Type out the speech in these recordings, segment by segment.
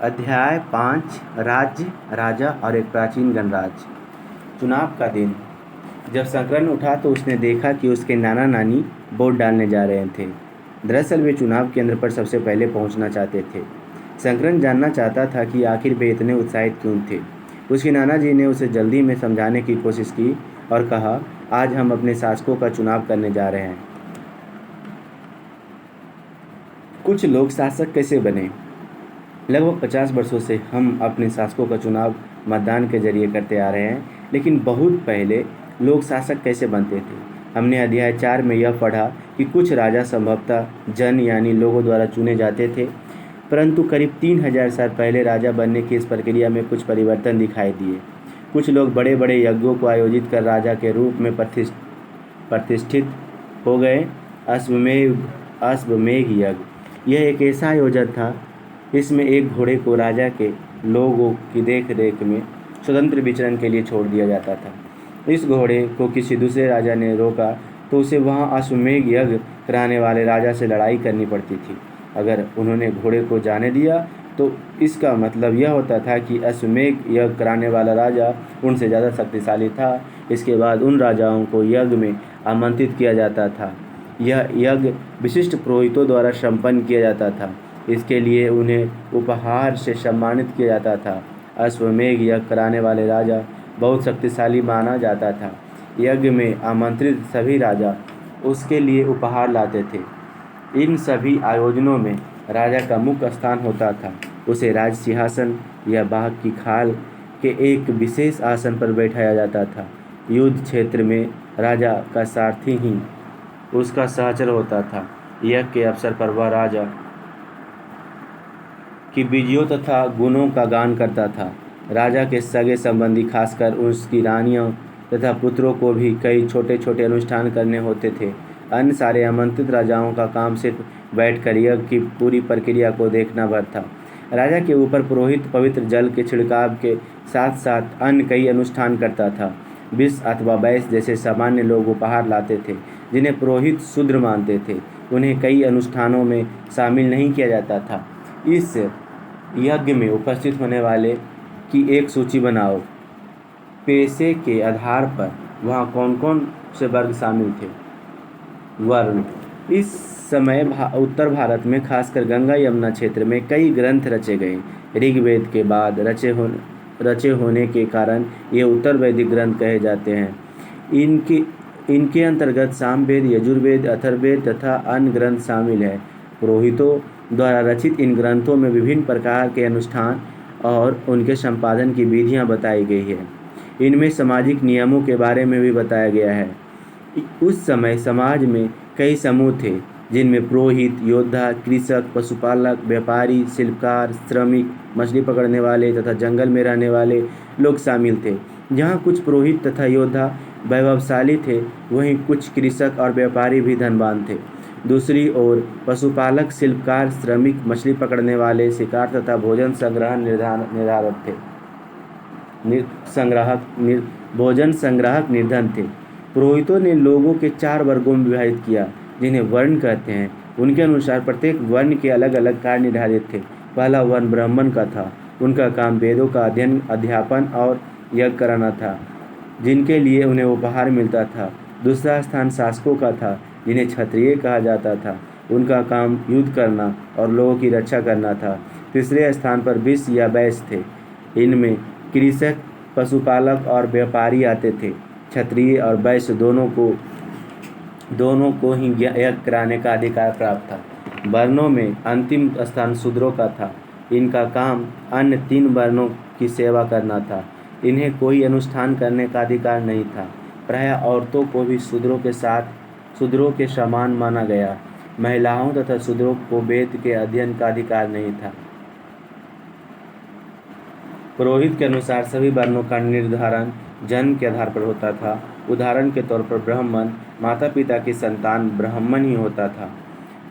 अध्याय 5 राज्य, राजा और एक प्राचीन गणराज्य। चुनाव का दिन। जब संकरण उठा तो उसने देखा कि उसके नाना नानी वोट डालने जा रहे थे। दरअसल वे चुनाव केंद्र पर सबसे पहले पहुंचना चाहते थे। संकरण जानना चाहता था कि आखिर वे इतने उत्साहित क्यों थे। उसके नाना जी ने उसे जल्दी में समझाने की कोशिश की और कहा, आज हम अपने शासकों का चुनाव करने जा रहे हैं। कुछ लोग शासक कैसे बने। लगभग 50 वर्षों से हम अपने शासकों का चुनाव मतदान के जरिए करते आ रहे हैं, लेकिन बहुत पहले लोग शासक कैसे बनते थे। हमने अध्याय 4 में यह पढ़ा कि कुछ राजा संभवतः जन यानी लोगों द्वारा चुने जाते थे, परंतु करीब 3000 साल पहले राजा बनने की इस प्रक्रिया में कुछ परिवर्तन दिखाई दिए। कुछ लोग बड़े बड़े यज्ञों को आयोजित कर राजा के रूप में प्रतिष्ठित हो गए। अश्वमेध यज्ञ यह एक ऐसा आयोजन था, इसमें एक घोड़े को राजा के लोगों की देख रेख में स्वतंत्र विचरण के लिए छोड़ दिया जाता था। इस घोड़े को किसी दूसरे राजा ने रोका तो उसे वहां अश्वमेध यज्ञ कराने वाले राजा से लड़ाई करनी पड़ती थी। अगर उन्होंने घोड़े को जाने दिया तो इसका मतलब यह होता था कि अश्वमेध यज्ञ कराने वाला राजा उनसे ज़्यादा शक्तिशाली था। इसके बाद उन राजाओं को यज्ञ में आमंत्रित किया जाता था। यह यज्ञ विशिष्ट पुरोहितों द्वारा संपन्न किया जाता था। इसके लिए उन्हें उपहार से सम्मानित किया जाता था। अश्वमेध यज्ञ कराने वाले राजा बहुत शक्तिशाली माना जाता था। यज्ञ में आमंत्रित सभी राजा उसके लिए उपहार लाते थे। इन सभी आयोजनों में राजा का मुख्य स्थान होता था। उसे राज सिंहासन या बाघ की खाल के एक विशेष आसन पर बैठाया जाता था। युद्ध क्षेत्र में राजा का सारथी ही उसका सहचर होता था। यज्ञ के अवसर पर वह राजा की विजयों तथा गुणों का गान करता था। राजा के सगे संबंधी, खासकर उसकी रानियों तथा पुत्रों को भी कई छोटे छोटे अनुष्ठान करने होते थे। अन्य सारे आमंत्रित राजाओं का काम सिर्फ बैठकर यज्ञ की पूरी प्रक्रिया को देखना भर था। राजा के ऊपर पुरोहित पवित्र जल के छिड़काव के साथ साथ अन्य कई अनुष्ठान करता था। विष अथवा वैश्य जैसे सामान्य लोग उपहार लाते थे, जिन्हें पुरोहित शूद्र मानते थे। उन्हें कई अनुष्ठानों में शामिल नहीं किया जाता था। इस यज्ञ में उपस्थित होने वाले की एक सूची बनाओ। पेशे के आधार पर वहाँ कौन कौन से वर्ग शामिल थे। वर्ण। इस समय उत्तर भारत में, खासकर गंगा यमुना क्षेत्र में कई ग्रंथ रचे गए। ऋग्वेद के बाद रचे होने के कारण ये उत्तर वैदिक ग्रंथ कहे जाते हैं। इनके अंतर्गत सामवेद, यजुर्वेद, अथर्ववेद तथा अन्य ग्रंथ शामिल हैं। पुरोहितों द्वारा रचित इन ग्रंथों में विभिन्न प्रकार के अनुष्ठान और उनके संपादन की विधियां बताई गई है। इनमें सामाजिक नियमों के बारे में भी बताया गया है। उस समय समाज में कई समूह थे, जिनमें पुरोहित, योद्धा, कृषक, पशुपालक, व्यापारी, शिल्पकार, श्रमिक, मछली पकड़ने वाले तथा जंगल में रहने वाले लोग शामिल थे। जहाँ कुछ पुरोहित तथा योद्धा वैभवशाली थे, वहीं कुछ कृषक और व्यापारी भी धनवान थे। दूसरी ओर पशुपालक, शिल्पकार, श्रमिक, मछली पकड़ने वाले, शिकार तथा भोजन संग्राहक निर्धन थे। पुरोहितों ने लोगों के 4 वर्गों में विभाजित किया, जिन्हें वर्ण कहते हैं। उनके अनुसार प्रत्येक वर्ण के अलग अलग कार्य निर्धारित थे। पहला वर्ण ब्राह्मण का था। उनका काम वेदों का अध्ययन, अध्यापन और यज्ञ कराना था, जिनके लिए उन्हें उपहार मिलता था। दूसरा स्थान शासकों का था, जिन्हें क्षत्रिय कहा जाता था। उनका काम युद्ध करना और लोगों की रक्षा करना था। तीसरे स्थान पर विष या वैश्य थे। इनमें कृषक, पशुपालक और व्यापारी आते थे। क्षत्रिय और वैश्य दोनों को ही यज्ञ कराने का अधिकार प्राप्त था। वर्णों में अंतिम स्थान शूद्रों का था। इनका काम अन्य 3 वर्णों की सेवा करना था। इन्हें कोई अनुष्ठान करने का अधिकार नहीं था। प्रायः औरतों को भी शूद्रों के समान माना गया। महिलाओं तथा शूद्रों को वेद के अध्ययन का अधिकार नहीं था। पुरोहित के अनुसार सभी वर्णों का निर्धारण जन्म के आधार पर होता था। उदाहरण के तौर पर ब्राह्मण, माता पिता की संतान ब्राह्मण ही होता था।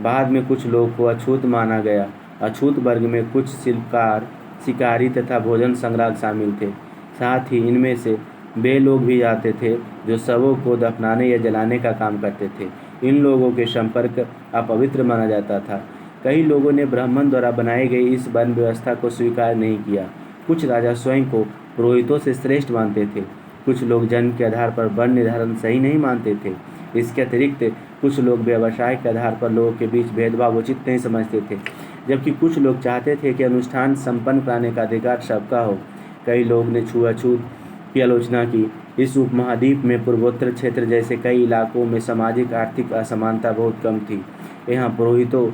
बाद में कुछ लोगों को अछूत माना गया। अछूत वर्ग में कुछ शिल्पकार, शिकारी तथा भोजन संग्राहक शामिल थे। साथ ही इनमें से वे लोग भी आते थे जो शवों को दफनाने या जलाने का काम करते थे। इन लोगों के संपर्क अपवित्र माना जाता था। कई लोगों ने ब्राह्मण द्वारा बनाई गई इस वर्ण व्यवस्था को स्वीकार नहीं किया। कुछ राजा स्वयं को पुरोहितों से श्रेष्ठ मानते थे। कुछ लोग जन्म के आधार पर वर्ण निर्धारण सही नहीं मानते थे। इसके अतिरिक्त कुछ लोग व्यवसाय के आधार पर लोगों के बीच भेदभाव उचित नहीं समझते थे, जबकि कुछ लोग चाहते थे कि अनुष्ठान संपन्न कराने का अधिकार सबका हो। कई लोग ने छुआछूत की आलोचना की। इस उपमहाद्वीप में पूर्वोत्तर क्षेत्र जैसे कई इलाकों में सामाजिक आर्थिक असमानता बहुत कम थी। यहाँ पुरोहितों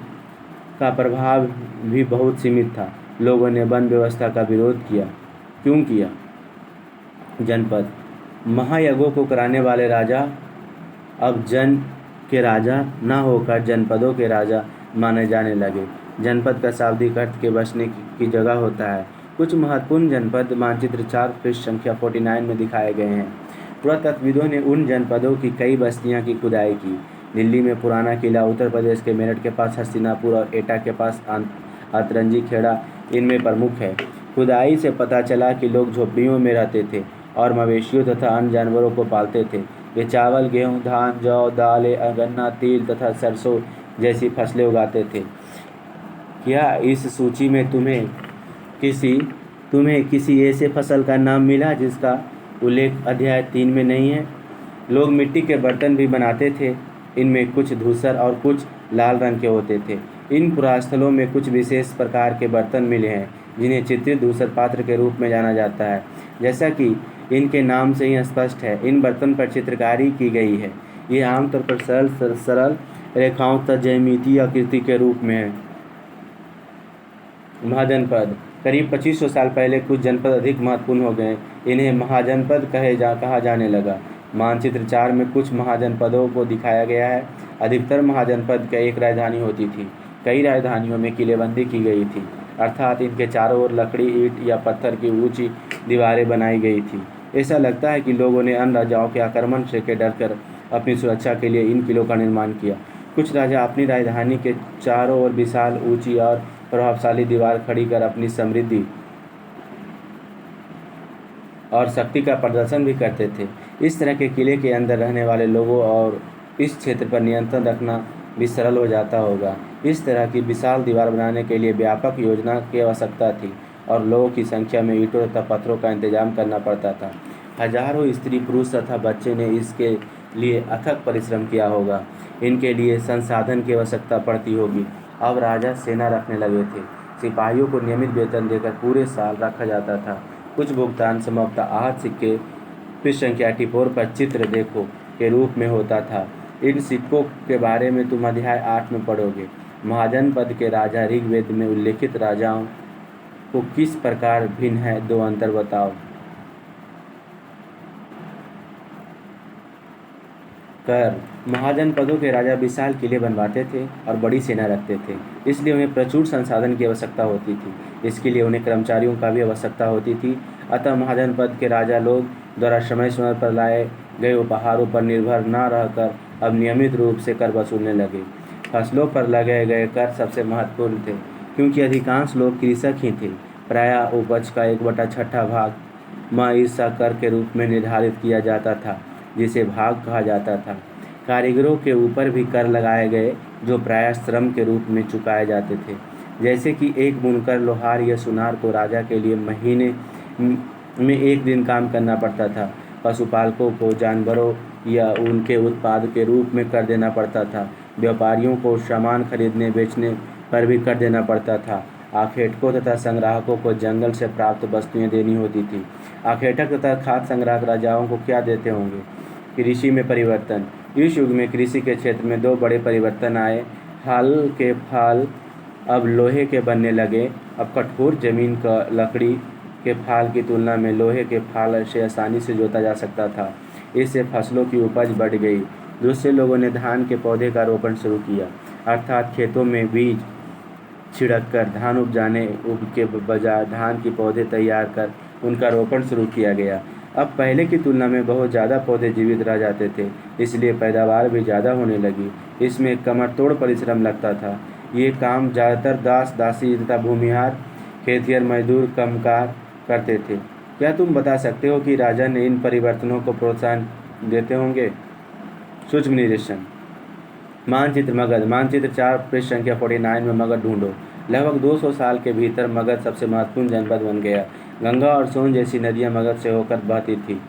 का प्रभाव भी बहुत सीमित था। लोगों ने वर्ण व्यवस्था का विरोध किया। क्यों किया? जनपद महायज्ञों को कराने वाले राजा अब जन के राजा न होकर जनपदों के राजा माने जाने लगे। जनपद का शाब्दिक अर्थ के बसने की जगह होता है। कुछ महत्वपूर्ण जनपद मानचित्र 4 पृष्ठ संख्या 49 में दिखाए गए हैं। पुरातत्वविदों ने उन जनपदों की कई बस्तियां की खुदाई की। दिल्ली में पुराना किला, उत्तर प्रदेश के मेरठ के पास हस्तिनापुर और एटा के पास अतरंजी खेड़ा इनमें प्रमुख है। खुदाई से पता चला कि लोग झोपड़ियों में रहते थे और मवेशियों तथा अन्य जानवरों को पालते थे। वे चावल, गेहूँ, धान, जौ, दालें, गन्ना, तिल तथा सरसों जैसी फसलें उगाते थे। क्या इस सूची में तुम्हें किसी ऐसे फसल का नाम मिला जिसका उल्लेख अध्याय 3 में नहीं है? लोग मिट्टी के बर्तन भी बनाते थे। इनमें कुछ धूसर और कुछ लाल रंग के होते थे। इन पुरास्थलों में कुछ विशेष प्रकार के बर्तन मिले हैं जिन्हें चित्रित धूसर पात्र के रूप में जाना जाता है। जैसा कि इनके नाम से ही स्पष्ट है, इन बर्तन पर चित्रकारी की गई है। ये आमतौर पर सरल रेखाओं तथा ज्यामितीय आकृति के रूप में है। महाजनपद करीब 2500 साल पहले कुछ जनपद अधिक महत्वपूर्ण हो गए। इन्हें महाजनपद कहा जाने लगा। मानचित्र 4 में कुछ महाजनपदों को दिखाया गया है। अधिकतर महाजनपद की एक राजधानी होती थी। कई राजधानियों में किलेबंदी की गई थी, अर्थात इनके चारों ओर लकड़ी, ईंट या पत्थर की ऊंची दीवारें बनाई गई थी। ऐसा लगता है कि लोगों ने अन्य राजाओं के आक्रमण से डर कर अपनी सुरक्षा के लिए इन किलों का निर्माण किया। कुछ राजा अपनी राजधानी के चारों ओर विशाल, ऊंची और प्रभावशाली दीवार खड़ी कर अपनी समृद्धि और शक्ति का प्रदर्शन भी करते थे। इस तरह के किले के अंदर रहने वाले लोगों और इस क्षेत्र पर नियंत्रण रखना भी सरल हो जाता होगा। इस तरह की विशाल दीवार बनाने के लिए व्यापक योजना की आवश्यकता थी और लोगों की संख्या में ईंटों तथा पत्थरों का इंतजाम करना पड़ता था। हजारों स्त्री, पुरुष तथा बच्चे ने इसके लिए अथक परिश्रम किया होगा। इनके लिए संसाधन की आवश्यकता पड़ती होगी। अब राजा सेना रखने लगे थे। सिपाहियों को नियमित वेतन देकर पूरे साल रखा जाता था। कुछ भुगतान संभवतः आहत सिक्के पृष्ठ संख्या 84 पर चित्र देखो के रूप में होता था। इन सिक्कों के बारे में तुम अध्याय 8 में पढ़ोगे। महाजनपद के राजा ऋग्वेद में उल्लेखित राजाओं को किस प्रकार भिन्न है, 2 अंतर बताओ। कर महाजनपदों के राजा विशाल किले बनवाते थे और बड़ी सेना रखते थे, इसलिए उन्हें प्रचुर संसाधन की आवश्यकता होती थी। इसके लिए उन्हें कर्मचारियों का भी आवश्यकता होती थी। अतः महाजनपद के राजा लोग द्वारा समय समय पर लाए गए उपहारों पर निर्भर न रहकर अब नियमित रूप से कर वसूलने लगे। फसलों पर लगे गए कर सबसे महत्वपूर्ण थे, क्योंकि अधिकांश लोग कृषक ही थे। प्रायः उपज का 1/6 भाग माईसा कर के रूप में निर्धारित किया जाता था, जिसे भाग कहा जाता था। कारीगरों के ऊपर भी कर लगाए गए, जो प्रायः श्रम के रूप में चुकाए जाते थे। जैसे कि एक बुनकर, लोहार या सुनार को राजा के लिए महीने में 1 दिन काम करना पड़ता था। पशुपालकों को जानवरों या उनके उत्पाद के रूप में कर देना पड़ता था। व्यापारियों को सामान खरीदने बेचने पर भी कर देना पड़ता था। आखेटकों तथा संग्राहकों को जंगल से प्राप्त वस्तुएं देनी होती थी। आखेटक तथा खाद्य संग्राहक राजाओं को क्या देते होंगे? कृषि में परिवर्तन। इस युग में कृषि के क्षेत्र में 2 बड़े परिवर्तन आए। हल के फाल अब लोहे के बनने लगे। अब कठोर जमीन का लकड़ी के फाल की तुलना में लोहे के फाल से आसानी से जोता जा सकता था। इससे फसलों की उपज बढ़ गई। दूसरे लोगों ने धान के पौधे का रोपण शुरू किया, अर्थात खेतों में बीज छिड़ककर धान उपजाने के बजाय धान के पौधे तैयार कर उनका रोपण शुरू किया गया। अब पहले की तुलना में बहुत ज़्यादा पौधे जीवित रह जाते थे, इसलिए पैदावार भी ज़्यादा होने लगी। इसमें कमरतोड़ परिश्रम लगता था। ये काम ज़्यादातर दास, दासी तथा भूमिहार, खेतिहर मजदूर, कामगार करते थे। क्या तुम बता सकते हो कि राजा ने इन परिवर्तनों को प्रोत्साहन देते होंगे? सूक्ष्म निरीक्षण। मानचित्र मगध। मानचित्र 4 पृष्ठ संख्या 49 में मगध ढूंढो। लगभग 200 साल के भीतर मगध सबसे महत्वपूर्ण जनपद बन गया। गंगा और सोन जैसी नदियां मगध से होकर बहती थी।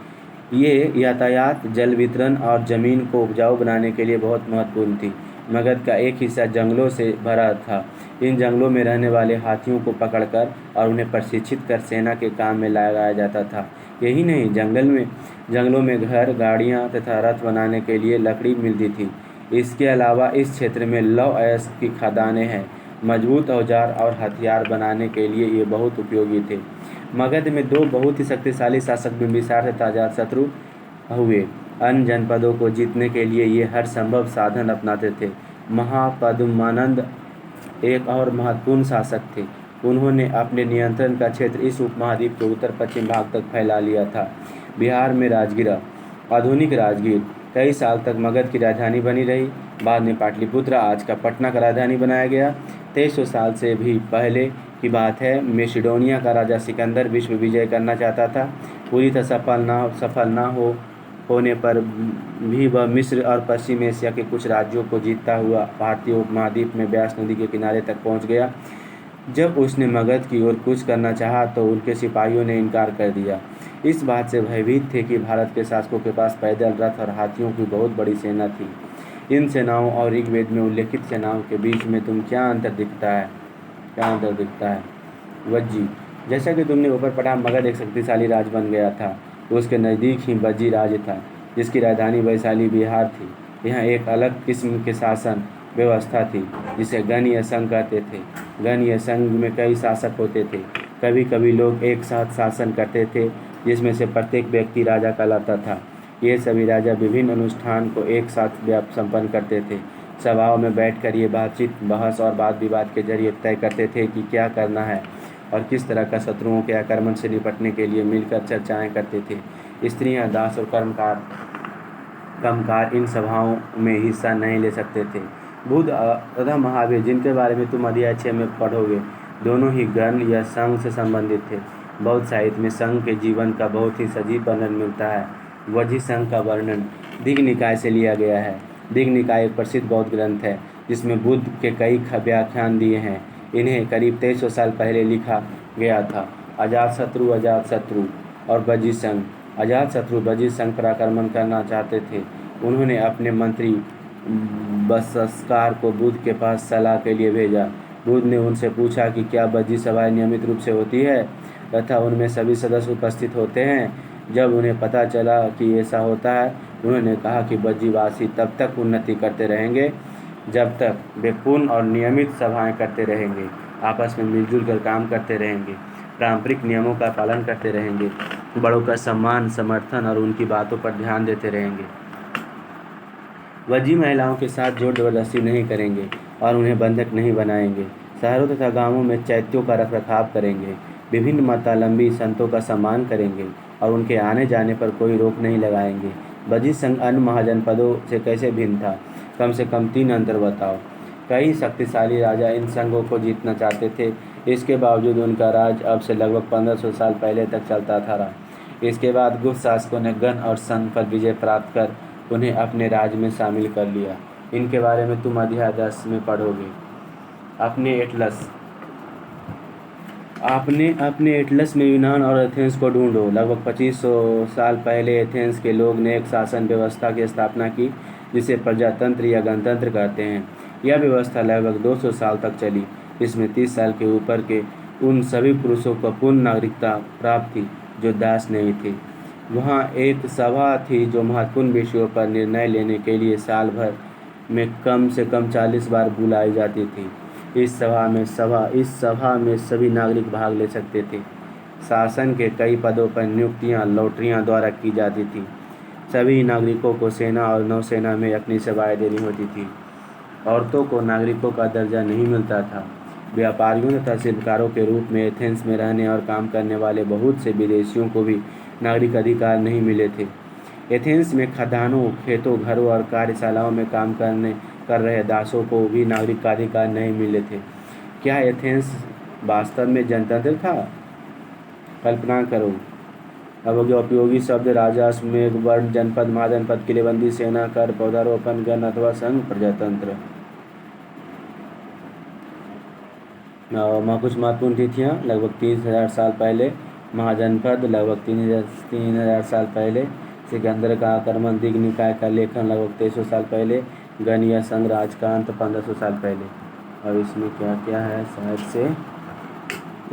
ये यातायात, जल वितरण और ज़मीन को उपजाऊ बनाने के लिए बहुत महत्वपूर्ण थी। मगध का एक हिस्सा जंगलों से भरा था। इन जंगलों में रहने वाले हाथियों को पकड़कर और उन्हें प्रशिक्षित कर सेना के काम में लगाया जाता था। यही नहीं, जंगलों में घर, गाड़ियाँ तथा रथ बनाने के लिए लकड़ी मिलती थी। इसके अलावा इस क्षेत्र में लौह-अयस्क की खदानें हैं। मजबूत औजार और हथियार बनाने के लिए ये बहुत उपयोगी थे। मगध में 2 बहुत ही शक्तिशाली शासक बिंबिसार तथा अजातशत्रु हुए। अन्य जनपदों को जीतने के लिए ये हर संभव साधन अपनाते थे। महापद्मानंद एक और महत्वपूर्ण शासक थे। उन्होंने अपने नियंत्रण का क्षेत्र इस उपमहाद्वीप के उत्तर पश्चिम भाग तक फैला लिया था। बिहार में राजगीर, आधुनिक राजगीर, कई साल तक मगध की राजधानी बनी रही। बाद में पाटलिपुत्र, आज का पटना का राजधानी बनाया गया। 2300 साल से भी पहले की बात है। मेसिडोनिया का राजा सिकंदर विश्व विजय करना चाहता था। पूरी तरह सफल न होने पर भी वह मिस्र और पश्चिम एशिया के कुछ राज्यों को जीतता हुआ भारतीय उपमहाद्वीप में ब्यास नदी के किनारे तक पहुंच गया। जब उसने मगध की ओर कूच करना चाहा तो उनके सिपाहियों ने इनकार कर दिया। इस बात से भयभीत थे कि भारत के शासकों के पास पैदल, रथ और हाथियों की बहुत बड़ी सेना थी। इन सेनाओं और ऋग्वेद में उल्लेखित सेनाओं के बीच में क्या अंतर दिखता है? वज्जी। जैसा कि तुमने ऊपर पढ़ा, मगध एक शक्तिशाली राज्य बन गया था। उसके नज़दीक ही वज्जी राज्य था, जिसकी राजधानी वैशाली बिहार थी। यहाँ एक अलग किस्म की शासन व्यवस्था थी, जिसे गणीय संघ कहते थे। गणीय संघ में कई शासक होते थे। कभी कभी लोग एक साथ शासन करते थे, जिसमें से प्रत्येक व्यक्ति राजा कहलाता था। ये सभी राजा विभिन्न अनुष्ठान को एक साथ संपन्न करते थे। सभाओं में बैठकर ये बातचीत, बहस और वाद विवाद के जरिए तय करते थे कि क्या करना है और किस तरह का शत्रुओं के आक्रमण से निपटने के लिए मिलकर चर्चाएं करते थे। स्त्रियां, दास और कर्मकार इन सभाओं में हिस्सा नहीं ले सकते थे। बुद्ध तथा महावीर, जिनके बारे में तुम अध्याय 6 में पढ़ोगे, दोनों ही गण या संघ से संबंधित थे। बौद्ध साहित्य में संघ के जीवन का बहुत ही सजीव वर्णन मिलता है। वज्जी संघ का वर्णन दिग् निकाय से लिया गया है। दिग् निकाय एक प्रसिद्ध बौद्ध ग्रंथ है, जिसमें बुद्ध के कई व्याख्यान दिए हैं। इन्हें करीब 2300 साल पहले लिखा गया था। अजातशत्रु और वज्जी संघ। अजातशत्रु वज्जी संघ पर आक्रमण करना चाहते थे। उन्होंने अपने मंत्री बसस्कार को बुद्ध के पास सलाह के लिए भेजा। बुद्ध ने उनसे पूछा कि क्या वज्जी सभाएं नियमित रूप से होती है तथा उनमें सभी सदस्य उपस्थित होते हैं। जब उन्हें पता चला कि ऐसा होता है, उन्होंने कहा कि वज्जीवासी तब तक उन्नति करते रहेंगे जब तक वे पूर्ण और नियमित सभाएं करते रहेंगे, आपस में मिलजुल कर काम करते रहेंगे, पारंपरिक नियमों का पालन करते रहेंगे, बड़ों का सम्मान, समर्थन और उनकी बातों पर ध्यान देते रहेंगे। वज्जी महिलाओं के साथ जोर जबरदस्ती नहीं करेंगे और उन्हें बंधक नहीं बनाएंगे। शहरों तथा गांवों में चैत्यों का रखरखाव करेंगे। विभिन्न मतावलंबी संतों का सम्मान करेंगे और उनके आने जाने पर कोई रोक नहीं लगाएंगे। वज्जी संघ अन्य महाजनपदों से कैसे भिन्न था? कम से कम 3 अंतर बताओ। कई शक्तिशाली राजा इन संघों को जीतना चाहते थे। इसके बावजूद उनका राज अब से लगभग 1500 साल पहले तक चलता था रहा। इसके बाद गुप्त शासकों ने गण और संघ पर विजय प्राप्त कर उन्हें अपने राज्य में शामिल कर लिया। इनके बारे में तुम अध्याय 10 में पढ़ोगे। अपने एटलस में यूनान और एथेंस को ढूंढो। लगभग 2500 साल पहले एथेंस के लोग ने एक शासन व्यवस्था की स्थापना की, जिसे प्रजातंत्र या गणतंत्र कहते हैं। यह व्यवस्था लगभग 200 साल तक चली। इसमें 30 साल के ऊपर के उन सभी पुरुषों को पूर्ण नागरिकता प्राप्त थी जो दास नहीं थे। वहाँ एक सभा थी जो महत्वपूर्ण विषयों पर निर्णय लेने के लिए साल भर में कम से कम 40 बार बुलाई जाती थी। इस सभा में सभी नागरिक भाग ले सकते थे। शासन के कई पदों पर नियुक्तियां लॉटरियां द्वारा की जाती थी। सभी नागरिकों को सेना और नौसेना में अपनी सेवाएं देनी होती थी। औरतों को नागरिकों का दर्जा नहीं मिलता था। व्यापारियों तथा शिल्पकारों के रूप में एथेंस में रहने और काम करने वाले बहुत से विदेशियों को भी नागरिक अधिकार नहीं मिले थे। एथेंस में खदानों, खेतों, घरों और कार्यशालाओं में काम कर रहे दासों को भी नागरिक का अधिकार नहीं मिले थे। क्या एथेंस वास्तव में जनतंत्र था? कल्पना करो, अब हो गया उपयोगी शब्द राजा, मेघ, वर्ण, जनपद, महाजनपद, किलेबंदी, सेना, कर, पौधारोपण, गण अथवा संघ, प्रजातंत्र। कुछ महत्वपूर्ण तिथियाँ लगभग 30,000 साल पहले, महाजनपद लगभग 3,000 साल पहले, सिकंदर का आक्रमण, दिग् निकाय का लेखन लगभग 2300 साल पहले, गण या संघ राज का अंत 1500 साल पहले। और इसमें क्या क्या है शायद से,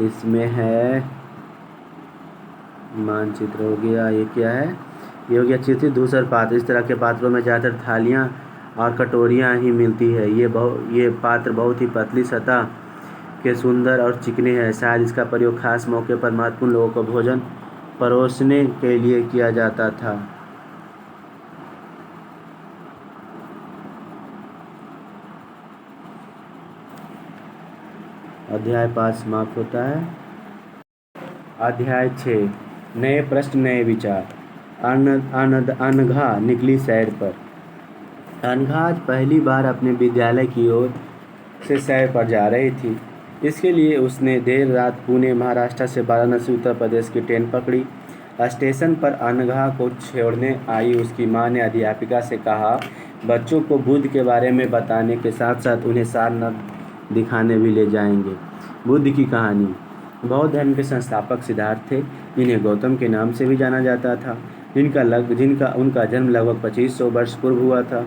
इसमें है मानचित्र हो गया, ये क्या है, ये हो गया चित्रित धूसर पात्र। इस तरह के पात्रों में ज़्यादातर थालियाँ और कटोरियाँ ही मिलती है। ये पात्र बहुत ही पतली सतह के सुंदर और चिकने हैं। शायद इसका प्रयोग खास मौके पर महत्वपूर्ण लोगों को भोजन परोसने के लिए किया जाता था। अध्याय 5 समाप्त होता है। अध्याय 6 नए प्रश्न नए विचार। अनघा निकली सैर पर। अनघा आज पहली बार अपने विद्यालय की ओर से सैर पर जा रही थी। इसके लिए उसने देर रात पुणे महाराष्ट्र से वाराणसी उत्तर प्रदेश की ट्रेन पकड़ी। स्टेशन पर अनघा को छोड़ने आई उसकी मां ने अध्यापिका से कहा, बच्चों को बुद्ध के बारे में बताने के साथ साथ उन्हें सारनाथ दिखाने भी ले जाएंगे। बुद्ध की कहानी। बौद्ध धर्म के संस्थापक सिद्धार्थ थे, जिन्हें गौतम के नाम से भी जाना जाता था, उनका जन्म लगभग 2500 वर्ष पूर्व हुआ था।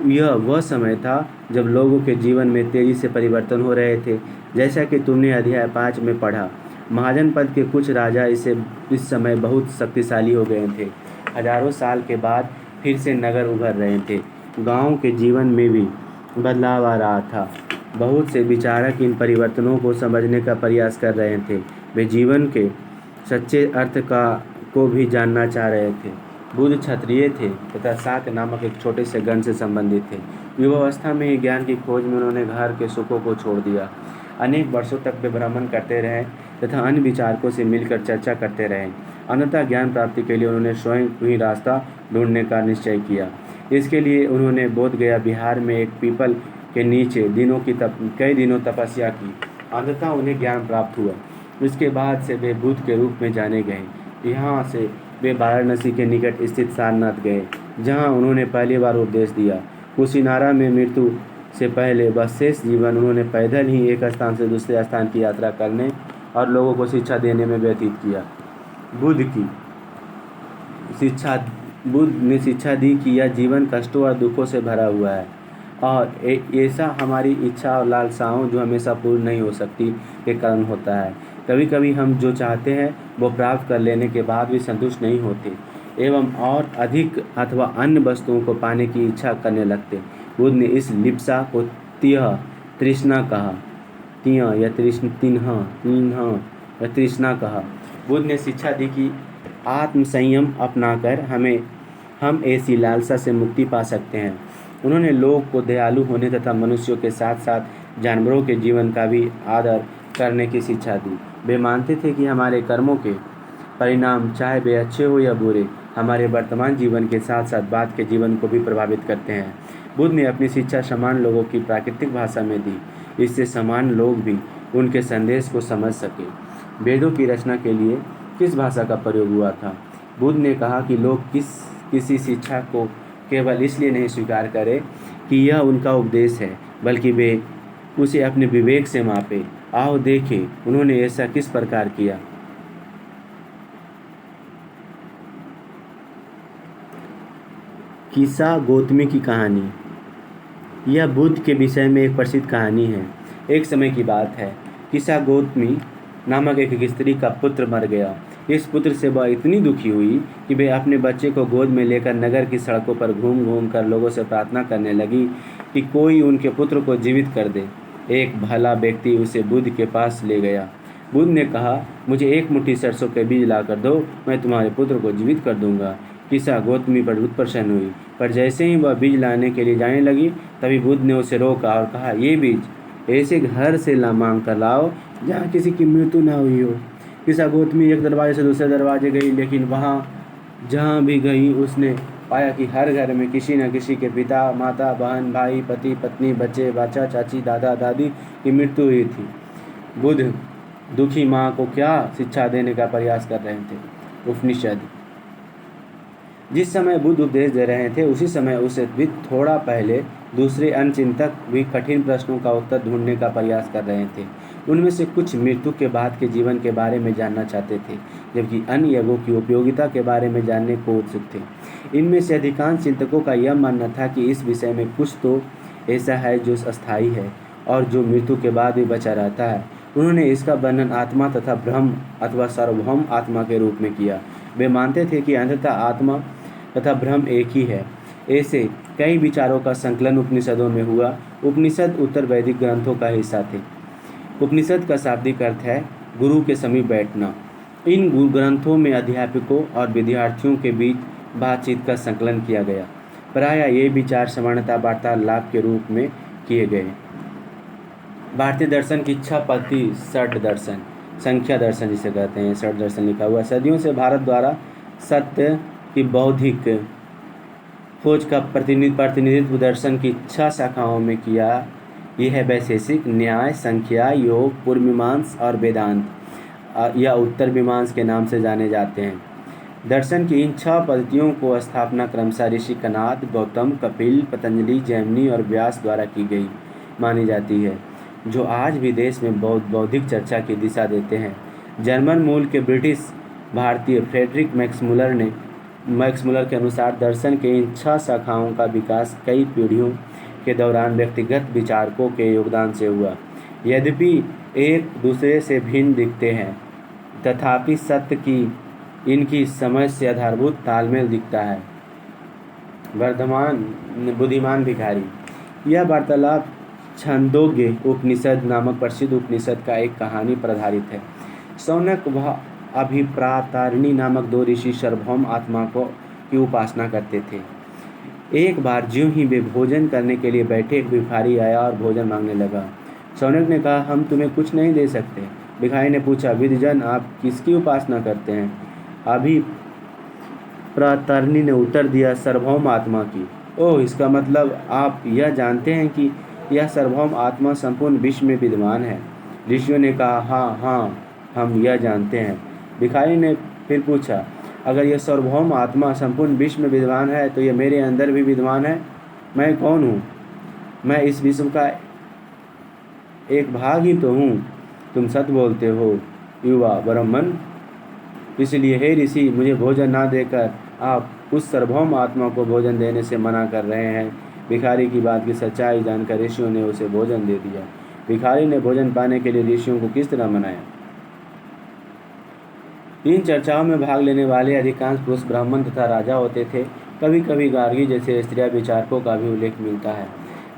यह वह समय था जब लोगों के जीवन में तेज़ी से परिवर्तन हो रहे थे। जैसा कि तुमने अध्याय 5 में पढ़ा, महाजनपद के कुछ राजा इस समय बहुत शक्तिशाली हो गए थे। हजारों साल के बाद फिर से नगर उभर रहे थे। गाँव के जीवन में भी बदलाव आ रहा था। बहुत से विचारक इन परिवर्तनों को समझने का प्रयास कर रहे थे। वे जीवन के सच्चे अर्थ को भी जानना चाह रहे थे। बुद्ध क्षत्रिय थे तथा शाक नामक एक छोटे से गण से संबंधित थे। युवावस्था में ही ज्ञान की खोज में उन्होंने घर के सुखों को छोड़ दिया। अनेक वर्षों तक वे भ्रमण करते रहे तथा अन्य विचारकों से मिलकर चर्चा करते रहे। अंततः ज्ञान प्राप्ति के लिए उन्होंने स्वयं ही रास्ता ढूंढने का निश्चय किया। इसके लिए उन्होंने बोध गया बिहार में एक पीपल के नीचे कई दिनों तपस्या की। अंततः उन्हें ज्ञान प्राप्त हुआ। इसके बाद से वे बुद्ध के रूप में जाने गए। यहाँ से वे वाराणसी के निकट स्थित सारनाथ गए, जहाँ उन्होंने पहली बार उपदेश दिया। कुशीनारा में मृत्यु से पहले वह शेष जीवन उन्होंने पैदल ही एक स्थान से दूसरे स्थान की यात्रा करने और लोगों को शिक्षा देने में व्यतीत किया। बुद्ध ने शिक्षा दी कि यह जीवन कष्टों और दुखों से भरा हुआ है और ऐसा हमारी इच्छा और लालसाओं जो हमेशा पूर्ण नहीं हो सकती के कारण होता है। कभी कभी हम जो चाहते हैं वो प्राप्त कर लेने के बाद भी संतुष्ट नहीं होते एवं और अधिक अथवा अन्य वस्तुओं को पाने की इच्छा करने लगते। बुद्ध ने इस लिप्सा को तृष्णा कहा। तृष्णा कहा। बुद्ध ने शिक्षा दी कि आत्मसंयम अपनाकर हम ऐसी लालसा से मुक्ति पा सकते हैं। उन्होंने लोगों को दयालु होने तथा मनुष्यों के साथ साथ जानवरों के जीवन का भी आदर करने की शिक्षा दी। वे मानते थे कि हमारे कर्मों के परिणाम चाहे वे अच्छे हो या बुरे, हमारे वर्तमान जीवन के साथ साथ बाद के जीवन को भी प्रभावित करते हैं। बुद्ध ने अपनी शिक्षा समान लोगों की प्राकृतिक भाषा में दी, इससे समान लोग भी उनके संदेश को समझ सके। वेदों की रचना के लिए किस भाषा का प्रयोग हुआ था? बुद्ध ने कहा कि लोग किसी शिक्षा को केवल इसलिए नहीं स्वीकार करें कि यह उनका उपदेश है, बल्कि वे उसे अपने विवेक से मापें। आओ देखें उन्होंने ऐसा किस प्रकार किया। किस्सा गौतमी की कहानी। यह बुद्ध के विषय में एक प्रसिद्ध कहानी है। एक समय की बात है, किस्सा गौतमी नामक एक स्त्री का पुत्र मर गया। इस पुत्र से वह इतनी दुखी हुई कि वे अपने बच्चे को गोद में लेकर नगर की सड़कों पर घूम घूम कर लोगों से प्रार्थना करने लगी कि कोई उनके पुत्र को जीवित कर दे। एक भला व्यक्ति उसे बुद्ध के पास ले गया। बुद्ध ने कहा, मुझे एक मुट्ठी सरसों के बीज ला कर दो, मैं तुम्हारे पुत्र को जीवित कर दूंगा। किस्सा गौतमी पर बहुत प्रसन्न हुई, पर जैसे ही वह बीज लाने के लिए जाने लगी तभी बुद्ध ने उसे रोका और कहा, ये बीज ऐसे घर से मांग कर लाओ जहाँ किसी की मृत्यु न हुई हो। किस्सा गौतमी एक दरवाजे से दूसरे दरवाजे गई, लेकिन वहाँ जहाँ भी गई उसने पाया कि हर घर में किसी न किसी के पिता, माता, बहन, भाई, पति, पत्नी, बच्चे, चाचा, चाची, दादा, दादी की मृत्यु हुई थी। बुद्ध दुखी माँ को क्या शिक्षा देने का प्रयास कर रहे थे? उपनिषद। जिस समय बुद्ध उपदेश दे रहे थे उसी समय उससे भी थोड़ा पहले दूसरे अन्य चिंतक भी कठिन प्रश्नों का उत्तर ढूंढने का प्रयास कर रहे थे। उनमें से कुछ मृत्यु के बाद के जीवन के बारे में जानना चाहते थे, जबकि अन्य यज्ञों की उपयोगिता के बारे में जानने को उत्सुक थे। इनमें से अधिकांश चिंतकों का यह मानना था कि इस विषय में कुछ तो ऐसा है जो अस्थायी है और जो मृत्यु के बाद भी बचा रहता है। उन्होंने इसका वर्णन आत्मा तथा ब्रह्म अथवा सार्वभौम आत्मा के रूप में किया। वे मानते थे कि अंततः आत्मा तथा ब्रह्म एक ही है। ऐसे कई विचारों का संकलन उपनिषदों में हुआ। उपनिषद उत्तर वैदिक ग्रंथों का हिस्सा थे। उपनिषद का शाब्दिक अर्थ है गुरु के समीप बैठना। इन ग्रंथों में अध्यापकों और विद्यार्थियों के बीच बातचीत का संकलन किया गया। प्रायः ये विचार सामान्यतः वार्तालाप के रूप में किए गए। भारतीय दर्शन की 6 पद्धति षट दर्शन, संख्या दर्शन जिसे कहते हैं, षट दर्शन लिखा हुआ। सदियों से भारत द्वारा सत्य की बौद्धिक खोज का प्रतिनिधित्व दर्शन की 6 शाखाओं में किया। यह है वैशेषिक, न्याय, संख्या, योग, पूर्व मीमांसा और वेदांत या उत्तर मीमांसा के नाम से जाने जाते हैं। दर्शन की इन 6 पद्धतियों को स्थापना क्रमशः ऋषि कनाद, गौतम, कपिल, पतंजलि, जैमिनी और व्यास द्वारा की गई मानी जाती है, जो आज भी देश में बौद्धिक चर्चा की दिशा देते हैं। जर्मन मूल के ब्रिटिश भारतीय फ्रेडरिक मैक्समुलर के अनुसार दर्शन के इन 6 शाखाओं का विकास कई पीढ़ियों के दौरान व्यक्तिगत विचारकों के योगदान से हुआ। यद्यपि एक दूसरे से भिन्न दिखते हैं, तथापि सत्य की इनकी समझ से आधारभूत तालमेल दिखता है। बुद्धिमान भिखारी। यह वार्तालाप छांदोग्य उपनिषद नामक प्रसिद्ध उपनिषद का एक कहानी पर आधारित है। शौनक व अभिप्रातारिणी नामक 2 ऋषि सार्वभौम आत्मा की उपासना करते थे। एक बार ज्यों ही वे भोजन करने के लिए बैठे, एक भिखारी आया और भोजन मांगने लगा। शौनक ने कहा, हम तुम्हें कुछ नहीं दे सकते। भिखारी ने पूछा, विद्वजन आप किसकी उपासना करते हैं? अभिप्रातारिणी ने उत्तर दिया, सार्वभौम आत्मा की। ओह, इसका मतलब आप यह जानते हैं कि यह सार्वभौम आत्मा संपूर्ण विश्व में विद्यमान है? ऋषियों ने कहा, हाँ, हम यह जानते हैं। भिखारी ने फिर पूछा, अगर यह सार्वभौम आत्मा संपूर्ण विश्व में विद्यमान है तो यह मेरे अंदर भी विद्यमान है। मैं कौन हूँ? मैं इस विश्व का एक भाग ही तो हूँ। तुम सत्य बोलते हो युवा ब्राह्मण। इसलिए हे ऋषि, मुझे भोजन ना देकर आप उस सार्वभौम आत्मा को भोजन देने से मना कर रहे हैं। भिखारी की बात की सच्चाई जानकर ऋषियों ने उसे भोजन दे दिया। भिखारी ने भोजन पाने के लिए ऋषियों को किस तरह मनाया? इन चर्चाओं में भाग लेने वाले अधिकांश पुरुष ब्राह्मण तथा राजा होते थे। कभी कभी गार्गी जैसे स्त्रियां विचारकों का भी उल्लेख मिलता है।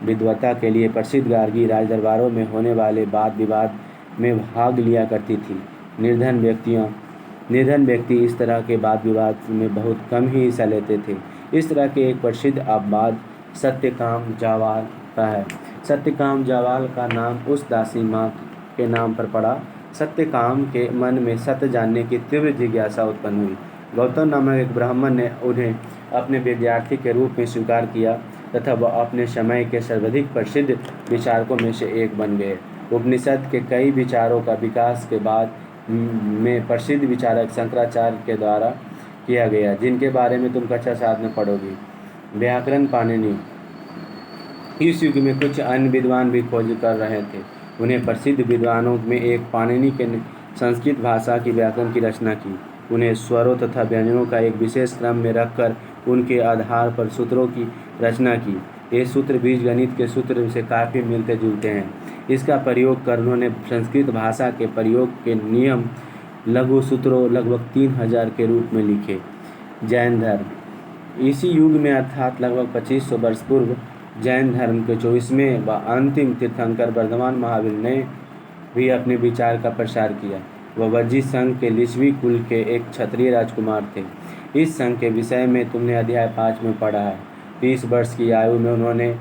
विद्वता के लिए प्रसिद्ध गार्गी राज दरबारों में होने वाले वाद विवाद में भाग लिया करती थी। निर्धन व्यक्ति इस तरह के वाद विवाद में बहुत कम ही हिस्सा लेते थे। इस तरह के एक प्रसिद्ध अपवाद सत्यकाम जावाल का है। सत्यकाम जावाल का नाम उस दासी माँ के नाम पर पड़ा। सत्यकाम के मन में सत्य जानने की तीव्र जिज्ञासा उत्पन्न हुई। गौतम नामक एक ब्राह्मण ने उन्हें अपने विद्यार्थी के रूप में स्वीकार किया तथा वह अपने समय के सर्वाधिक प्रसिद्ध विचारकों में से एक बन गए। उपनिषद के कई विचारों का विकास के बाद में प्रसिद्ध विचारक शंकराचार्य के द्वारा किया गया, जिनके बारे में तुम कक्षा 7 में पढ़ोगी। व्याकरण पाणिनि। इस युग में कुछ अन्य विद्वान भी खोज कर रहे थे। उन्हें प्रसिद्ध विद्वानों में एक पाणिनि के संस्कृत भाषा की व्याकरण की रचना की। उन्हें स्वरों तथा व्यंजनों का एक विशेष क्रम में रखकर उनके आधार पर सूत्रों की रचना की। ये सूत्र बीज गणित के सूत्र से काफ़ी मिलते जुलते हैं। इसका प्रयोग कर उन्होंने संस्कृत भाषा के प्रयोग के नियम लघु सूत्रों लगभग 3000 के रूप में लिखे। जैन धर्म। इसी युग में अर्थात लगभग 2500 वर्ष पूर्व जैन धर्म के 24वें व अंतिम तीर्थंकर वर्धमान महावीर ने भी अपने विचार का प्रसार किया। वह वज्जी संघ के लिच्छवी कुल के एक क्षत्रिय राजकुमार थे। इस संघ के विषय में तुमने अध्याय 5 में पढ़ा है। 30 वर्ष की आयु में उन्होंने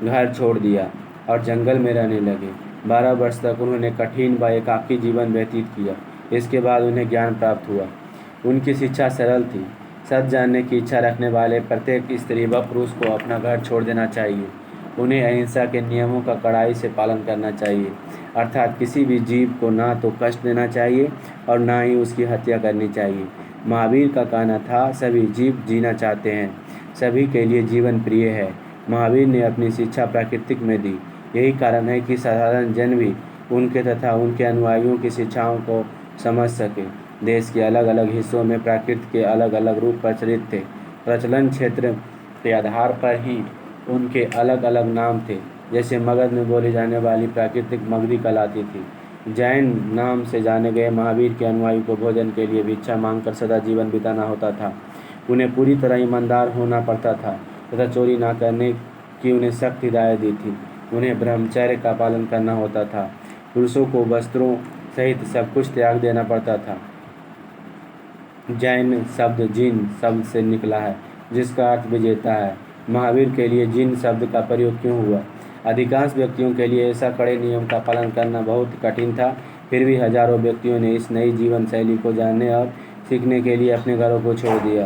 घर छोड़ दिया और जंगल में रहने लगे। 12 वर्ष तक उन्होंने कठिन व एकाकी जीवन व्यतीत किया। इसके बाद उन्हें ज्ञान प्राप्त हुआ। उनकी शिक्षा सरल थी। सच जानने की इच्छा रखने वाले प्रत्येक स्त्री व पुरुष को अपना घर छोड़ देना चाहिए उन्हें अहिंसा के नियमों का कड़ाई से पालन करना चाहिए, अर्थात किसी भी जीव को ना तो कष्ट देना चाहिए और ना ही उसकी हत्या करनी चाहिए। महावीर का कहना था, सभी जीव जीना चाहते हैं, सभी के लिए जीवन प्रिय है। महावीर ने अपनी शिक्षा प्राकृतिक में दी। यही कारण है कि साधारण जन भी उनके तथा उनके अनुयायियों की शिक्षाओं को समझ सके। देश के अलग अलग हिस्सों में प्रकृति के अलग अलग रूप प्रचलित थे। प्रचलन क्षेत्र के आधार पर ही उनके अलग अलग नाम थे। जैसे मगध में बोली जाने वाली प्राकृतिक मगधी कहलाती थी। जैन नाम से जाने गए महावीर के अनुयायी को भोजन के लिए भिक्षा मांगकर सदा जीवन बिताना होता था। उन्हें पूरी तरह ईमानदार होना पड़ता था तथा चोरी न करने की उन्हें सख्त हिदायत दी थी। उन्हें ब्रह्मचर्य का पालन करना होता था। पुरुषों को वस्त्रों सहित सब कुछ त्याग देना पड़ता था। जैन शब्द जिन शब्द से निकला है, जिसका अर्थ विजेता है। महावीर के लिए जिन शब्द का प्रयोग क्यों हुआ? अधिकांश व्यक्तियों के लिए ऐसा कड़े नियम का पालन करना बहुत कठिन था। फिर भी हजारों व्यक्तियों ने इस नई जीवन शैली को जानने और सीखने के लिए अपने घरों को छोड़ दिया।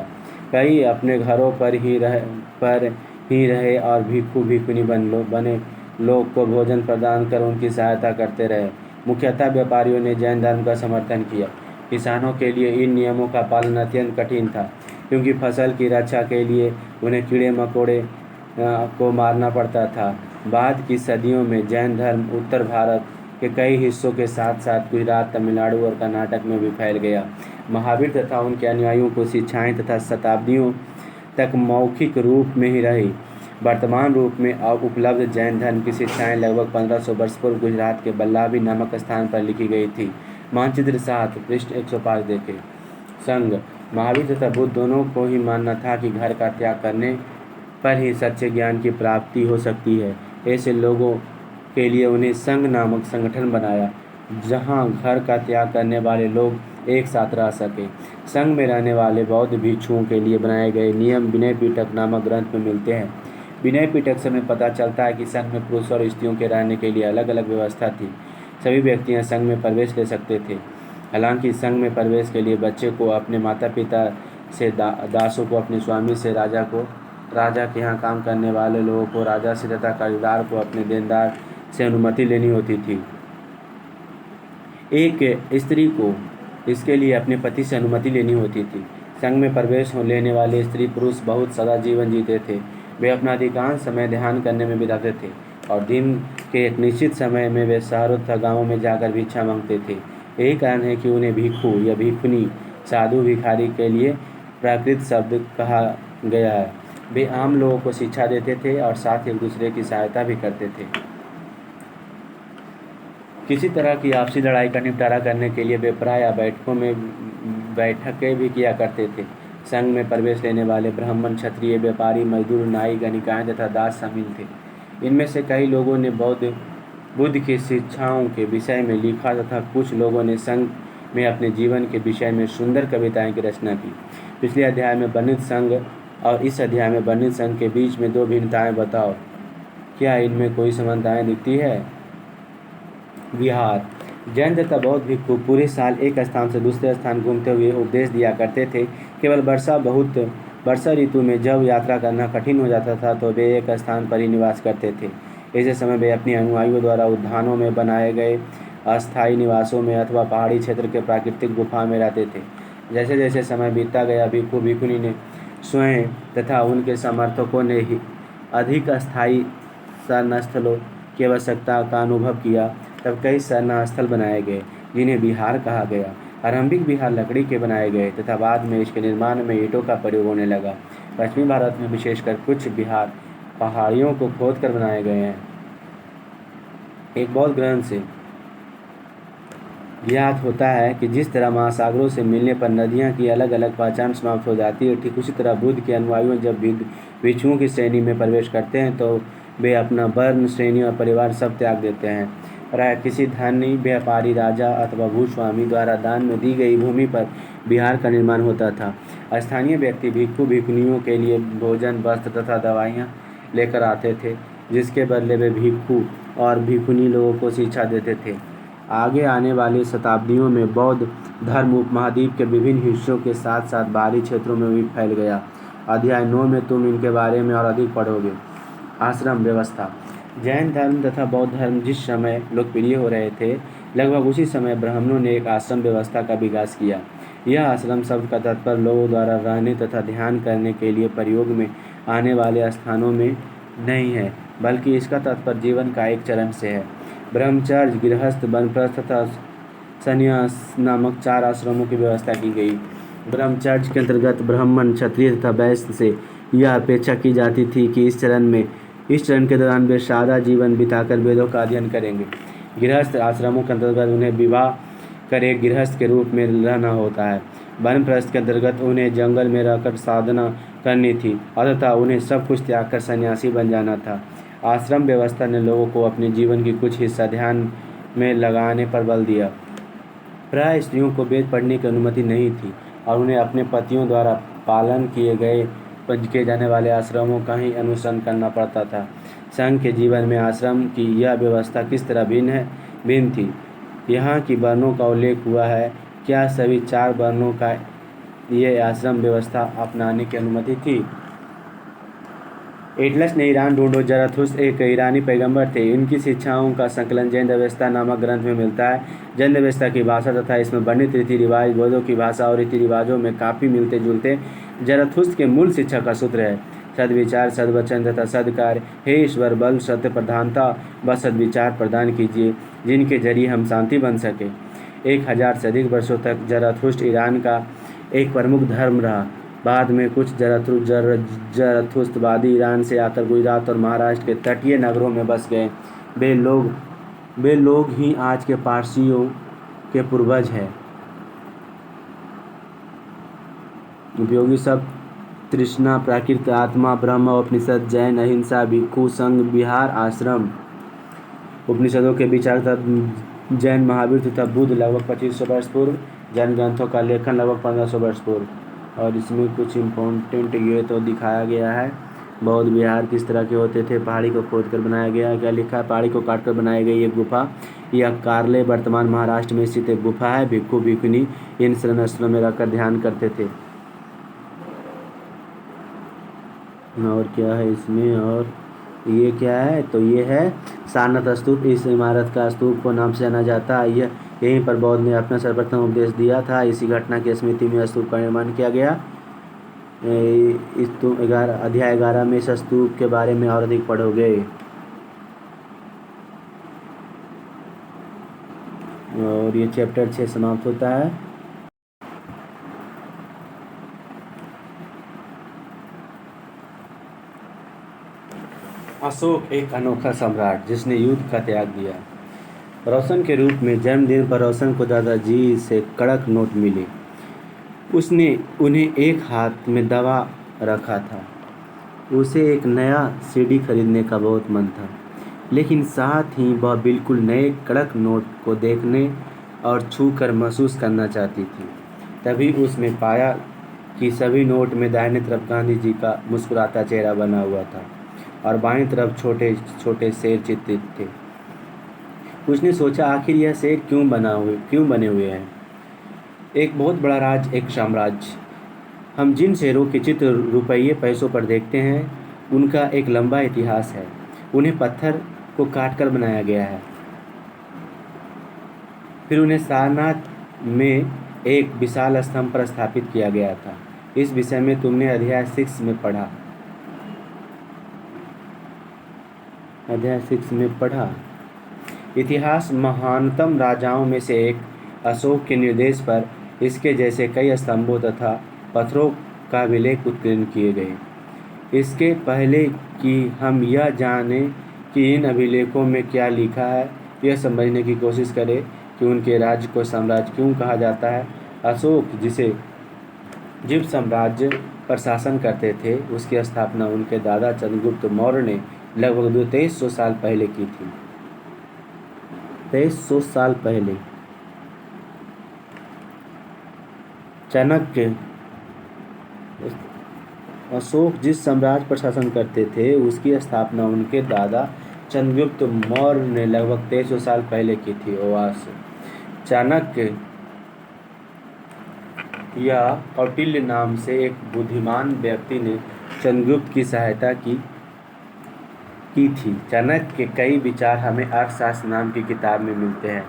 कई अपने घरों पर ही रहे और भिखुनी बने लोग को भोजन प्रदान कर उनकी सहायता करते रहे। मुख्यतः व्यापारियों ने जैन धर्म का समर्थन किया। किसानों के लिए इन नियमों का पालन अत्यंत कठिन था, क्योंकि फसल की रक्षा के लिए उन्हें कीड़े मकोड़े को मारना पड़ता था। बाद की सदियों में जैन धर्म उत्तर भारत के कई हिस्सों के साथ साथ गुजरात, तमिलनाडु और कर्नाटक में भी फैल गया। महावीर तथा उनके अनुयायियों को शिक्षाएं तथा शताब्दियों तक मौखिक रूप में ही रही। वर्तमान रूप में उपलब्ध जैन धर्म की शिक्षाएं लगभग 1500 वर्ष पूर्व गुजरात के बल्लाभी नामक स्थान पर लिखी गई थी। मानचित्र 7 पृष्ठ 105 देखें। संघ महावीर तथा बुद्ध दोनों को ही मानना था कि घर का त्याग करने पर ही सच्चे ज्ञान की प्राप्ति हो सकती है। ऐसे लोगों के लिए उन्हें संघ नामक संगठन बनाया, जहां घर का त्याग करने वाले लोग एक साथ रह सके। संघ में रहने वाले बौद्ध भिक्षुओं के लिए बनाए गए नियम विनय पिटक नामक ग्रंथ में मिलते हैं। विनय पिटक से हमें पता चलता है कि संघ में पुरुष और स्त्रियों के रहने के लिए अलग अलग व्यवस्था थी। सभी व्यक्ति संघ में प्रवेश ले सकते थे। हालांकि संघ में प्रवेश के लिए बच्चे को अपने माता पिता से, दासों को अपने स्वामी से, राजा के यहाँ काम करने वाले लोगों को राजा से तथा कर्जदार को अपने देनदार से अनुमति लेनी होती थी। एक स्त्री को इसके लिए अपने पति से अनुमति लेनी होती थी। संघ में प्रवेश लेने वाले स्त्री पुरुष बहुत सदा जीवन जीते थे। वे अपना अधिकांश समय ध्यान करने में बिताते थे और दिन के एक निश्चित समय में वे शहरों तथा गाँवों में जाकर भिक्षा मांगते थे। यही कारण है कि उन्हें भिक्षु या भिक्षुनी, साधु, भिखारी के लिए प्राकृत शब्द कहा गया है। वे आम लोगों को शिक्षा देते थे और साथ एक दूसरे की सहायता भी करते थे। किसी तरह की आपसी लड़ाई का निपटारा करने के लिए वे प्राय या बैठकें भी किया करते थे। संघ में प्रवेश लेने वाले ब्राह्मण, क्षत्रिय, व्यापारी, मजदूर, नाई, गणिकाएँ तथा दास शामिल थे। इनमें से कई लोगों ने बुद्ध की शिक्षाओं के विषय में लिखा तथा कुछ लोगों ने संघ में अपने जीवन के विषय में सुंदर कविताएं की रचना की। पिछले अध्याय में वर्णित संघ और इस अध्याय में वर्णित संघ के बीच में दो भिन्नताएं बताओ। क्या इनमें कोई समानताएं दिखती है? विहार। जैन तथा बौद्ध भिक्षु पूरे साल एक स्थान से दूसरे स्थान घूमते हुए उपदेश दिया करते थे। केवल वर्षा ऋतु में जब यात्रा करना कठिन हो जाता था तो वे एक स्थान पर ही निवास करते थे। ऐसे समय वे अपने अनुयायियों द्वारा उद्यानों में बनाए गए अस्थायी निवासों में अथवा पहाड़ी क्षेत्र के प्राकृतिक गुफा में रहते थे। जैसे जैसे समय बीतता गया, भिक्षु भिक्षुनी ने स्वयं तथा उनके समर्थकों ने ही अधिक अस्थायी शरणस्थलों की आवश्यकता का अनुभव किया। तब कई शरणस्थल बनाए गए, जिन्हें विहार कहा गया। आरंभिक विहार लकड़ी के बनाए गए तथा बाद में इसके निर्माण में ईंटों का प्रयोग होने लगा। पश्चिमी भारत में विशेषकर कुछ विहार पहाड़ियों को खोदकर बनाए गए हैं। एक बौद्ध ग्रंथ से ज्ञात होता है कि जिस तरह महासागरों से मिलने पर नदियां की अलग अलग पहचान समाप्त हो जाती है, ठीक उसी तरह बुद्ध के अनुयायियों जब भिक्षुओं की श्रेणी में प्रवेश करते हैं तो वे अपना वर्ण, श्रेणी और परिवार सब त्याग देते हैं। प्राय किसी धनी व्यापारी, राजा अथवा भूस्वामी द्वारा दान में दी गई भूमि पर विहार का निर्माण होता था। स्थानीय व्यक्ति भिक्षु भिक्षुनियों के लिए भोजन, वस्त्र तथा दवाइयाँ लेकर आते थे, जिसके बदले वे भिक्षु और भिक्षुनी लोगों को शिक्षा देते थे। आगे आने वाली शताब्दियों में बौद्ध धर्म उपमहाद्वीप के विभिन्न हिस्सों के साथ साथ बाहरी क्षेत्रों में भी फैल गया। अध्याय 9 में तुम इनके बारे में और अधिक पढ़ोगे। आश्रम व्यवस्था। जैन धर्म तथा बौद्ध धर्म जिस समय लोकप्रिय हो रहे थे, लगभग उसी समय ब्राह्मणों ने एक आश्रम व्यवस्था का विकास किया। यह आश्रम शब्द का तात्पर्य लोगों द्वारा रहने तथा ध्यान करने के लिए प्रयोग में आने वाले स्थानों में नहीं है, बल्कि इसका तात्पर्य जीवन का एक चरण से है। ब्रह्मचर्य, गृहस्थ, वानप्रस्थ तथा संन्यास नामक 4 आश्रमों की व्यवस्था की गई। ब्रह्मचर्य के अंतर्गत ब्राह्मण, क्षत्रिय तथा वैश्य से यह अपेक्षा की जाती थी कि इस चरण के दौरान वे सादा जीवन बिताकर वेदों का अध्ययन करेंगे। गृहस्थ आश्रमों के अंतर्गत उन्हें विवाह कर एक गृहस्थ के रूप में रहना होता है। वानप्रस्थ के अंतर्गत उन्हें जंगल में रहकर साधना करनी थी, अतः उन्हें सब कुछ त्याग कर सन्यासी बन जाना था। आश्रम व्यवस्था ने लोगों को अपने जीवन की कुछ हिस्सा ध्यान में लगाने पर बल दिया। प्राय स्त्रियों को वेद पढ़ने की अनुमति नहीं थी और उन्हें अपने पतियों द्वारा पालन किए जाने वाले आश्रमों का ही अनुसरण करना पड़ता था। संघ के जीवन में आश्रम की यह व्यवस्था किस तरह भिन्न थी? यहाँ की वर्णों का उल्लेख हुआ है। क्या सभी 4 वर्णों का ये आश्रम व्यवस्था अपनाने की अनुमति थी? एटलस ने ईरान ढूंढो। ज़रथुस्त्र एक ईरानी पैगंबर थे। इनकी शिक्षाओं का संकलन जैन-अवेस्ता नामक ग्रंथ में मिलता है। जैन-अवेस्ता की भाषा तथा इसमें वर्णित रीति-रिवाज बौद्धों की भाषा और रीति-रिवाजों में काफ़ी मिलते-जुलते। ज़रथुस्त्र के मूल शिक्षा का सूत्र है सद्विचार, सद्वचन तथा सद्कार्य। हे ईश्वर, बल, सत्य प्रधानता व सद्विचार प्रदान कीजिए, जिनके जरिए हम शांति बन सके। 1000 से अधिक वर्षों तक ज़रथुस्त्र ईरान का एक प्रमुख धर्म रहा। बाद में कुछ ज़रथुस्त्रवादी ईरान से आकर गुजरात और महाराष्ट्र के तटीय नगरों में बस गए। वे लोग ही आज के पारसियों के पूर्वज हैं। उपयोगी शब्द: तृष्णा, प्राकृत, आत्मा, ब्रह्म, उपनिषद, जैन, अहिंसा, भिक्षु संघ, विहार, आश्रम। उपनिषदों के विचार तथा जैन महावीर तथा बुद्ध लगभग 2500 वर्ष पूर्व। जैन ग्रंथों का लेखन लगभग 1500 वर्ष पूर्व। और इसमें कुछ इम्पोर्टेंट ये तो दिखाया गया है। बौद्ध विहार किस तरह के होते थे, पहाड़ी को खोद कर बनाया गया। क्या लिखा है? पहाड़ी को काट कर बनाई गई एक गुफा। यह कार्ले वर्तमान महाराष्ट्र में स्थित एक गुफा है। भिक्षु भिक्षुनी इन शरण स्थलों में रहकर ध्यान करते थे। और क्या है इसमें? और ये क्या है? तो ये है सारनाथ स्तूप। इस इमारत का स्तूप को नाम से जाना जाता है। यहीं पर बौद्ध ने अपना सर्वप्रथम उपदेश दिया था। इसी घटना की स्मृति में स्तूप का निर्माण किया गया। अध्याय 11 में इस स्तूप के बारे में और अधिक पढ़ोगे। और ये चैप्टर 6 समाप्त होता है। अशोक एक अनोखा सम्राट जिसने युद्ध का त्याग दिया। रोशन के रूप में जन्मदिन पर रोशन को दादाजी से कड़क नोट मिले। उसने उन्हें एक हाथ में दबा रखा था। उसे एक नया सीडी खरीदने का बहुत मन था, लेकिन साथ ही वह बिल्कुल नए कड़क नोट को देखने और छू कर महसूस करना चाहती थी। तभी उसने पाया कि सभी नोट में दाहिने तरफ गांधी जी का मुस्कुराता चेहरा बना हुआ था और बाईं तरफ छोटे छोटे शेर चित्रित थे। उसने सोचा, आखिर यह शेर क्यों बने हुए हैं? एक बहुत बड़ा राज, एक साम्राज्य। हम जिन शेरों के चित्र रुपये पैसों पर देखते हैं, उनका एक लंबा इतिहास है। उन्हें पत्थर को काटकर बनाया गया है, फिर उन्हें सारनाथ में एक विशाल स्तंभ पर स्थापित किया गया था। इस विषय में तुमने अध्याय 6 में पढ़ा। इतिहास महानतम राजाओं में से एक अशोक के निर्देश पर इसके जैसे कई स्तंभों तथा पत्थरों का अभिलेख उत्कीर्ण किए गए। इसके पहले कि हम यह जानें कि इन अभिलेखों में क्या लिखा है, यह समझने की कोशिश करें कि उनके राज्य को साम्राज्य क्यों कहा जाता है। अशोक जिस साम्राज्य पर शासन करते थे, उसकी स्थापना उनके दादा चंद्रगुप्त मौर्य ने लगभग 2300 साल पहले की थी। 2300 साल पहले चाणक्य अशोक जिस साम्राज्य पर शासन करते थे, उसकी स्थापना उनके दादा चंद्रगुप्त मौर्य ने लगभग 2300 साल पहले की थी। चाणक्य या कौटिल्य नाम से एक बुद्धिमान व्यक्ति ने चंद्रगुप्त की सहायता की की थी। चाणक्य के कई विचार हमें अर्थशास्त्र नाम की किताब में मिलते हैं।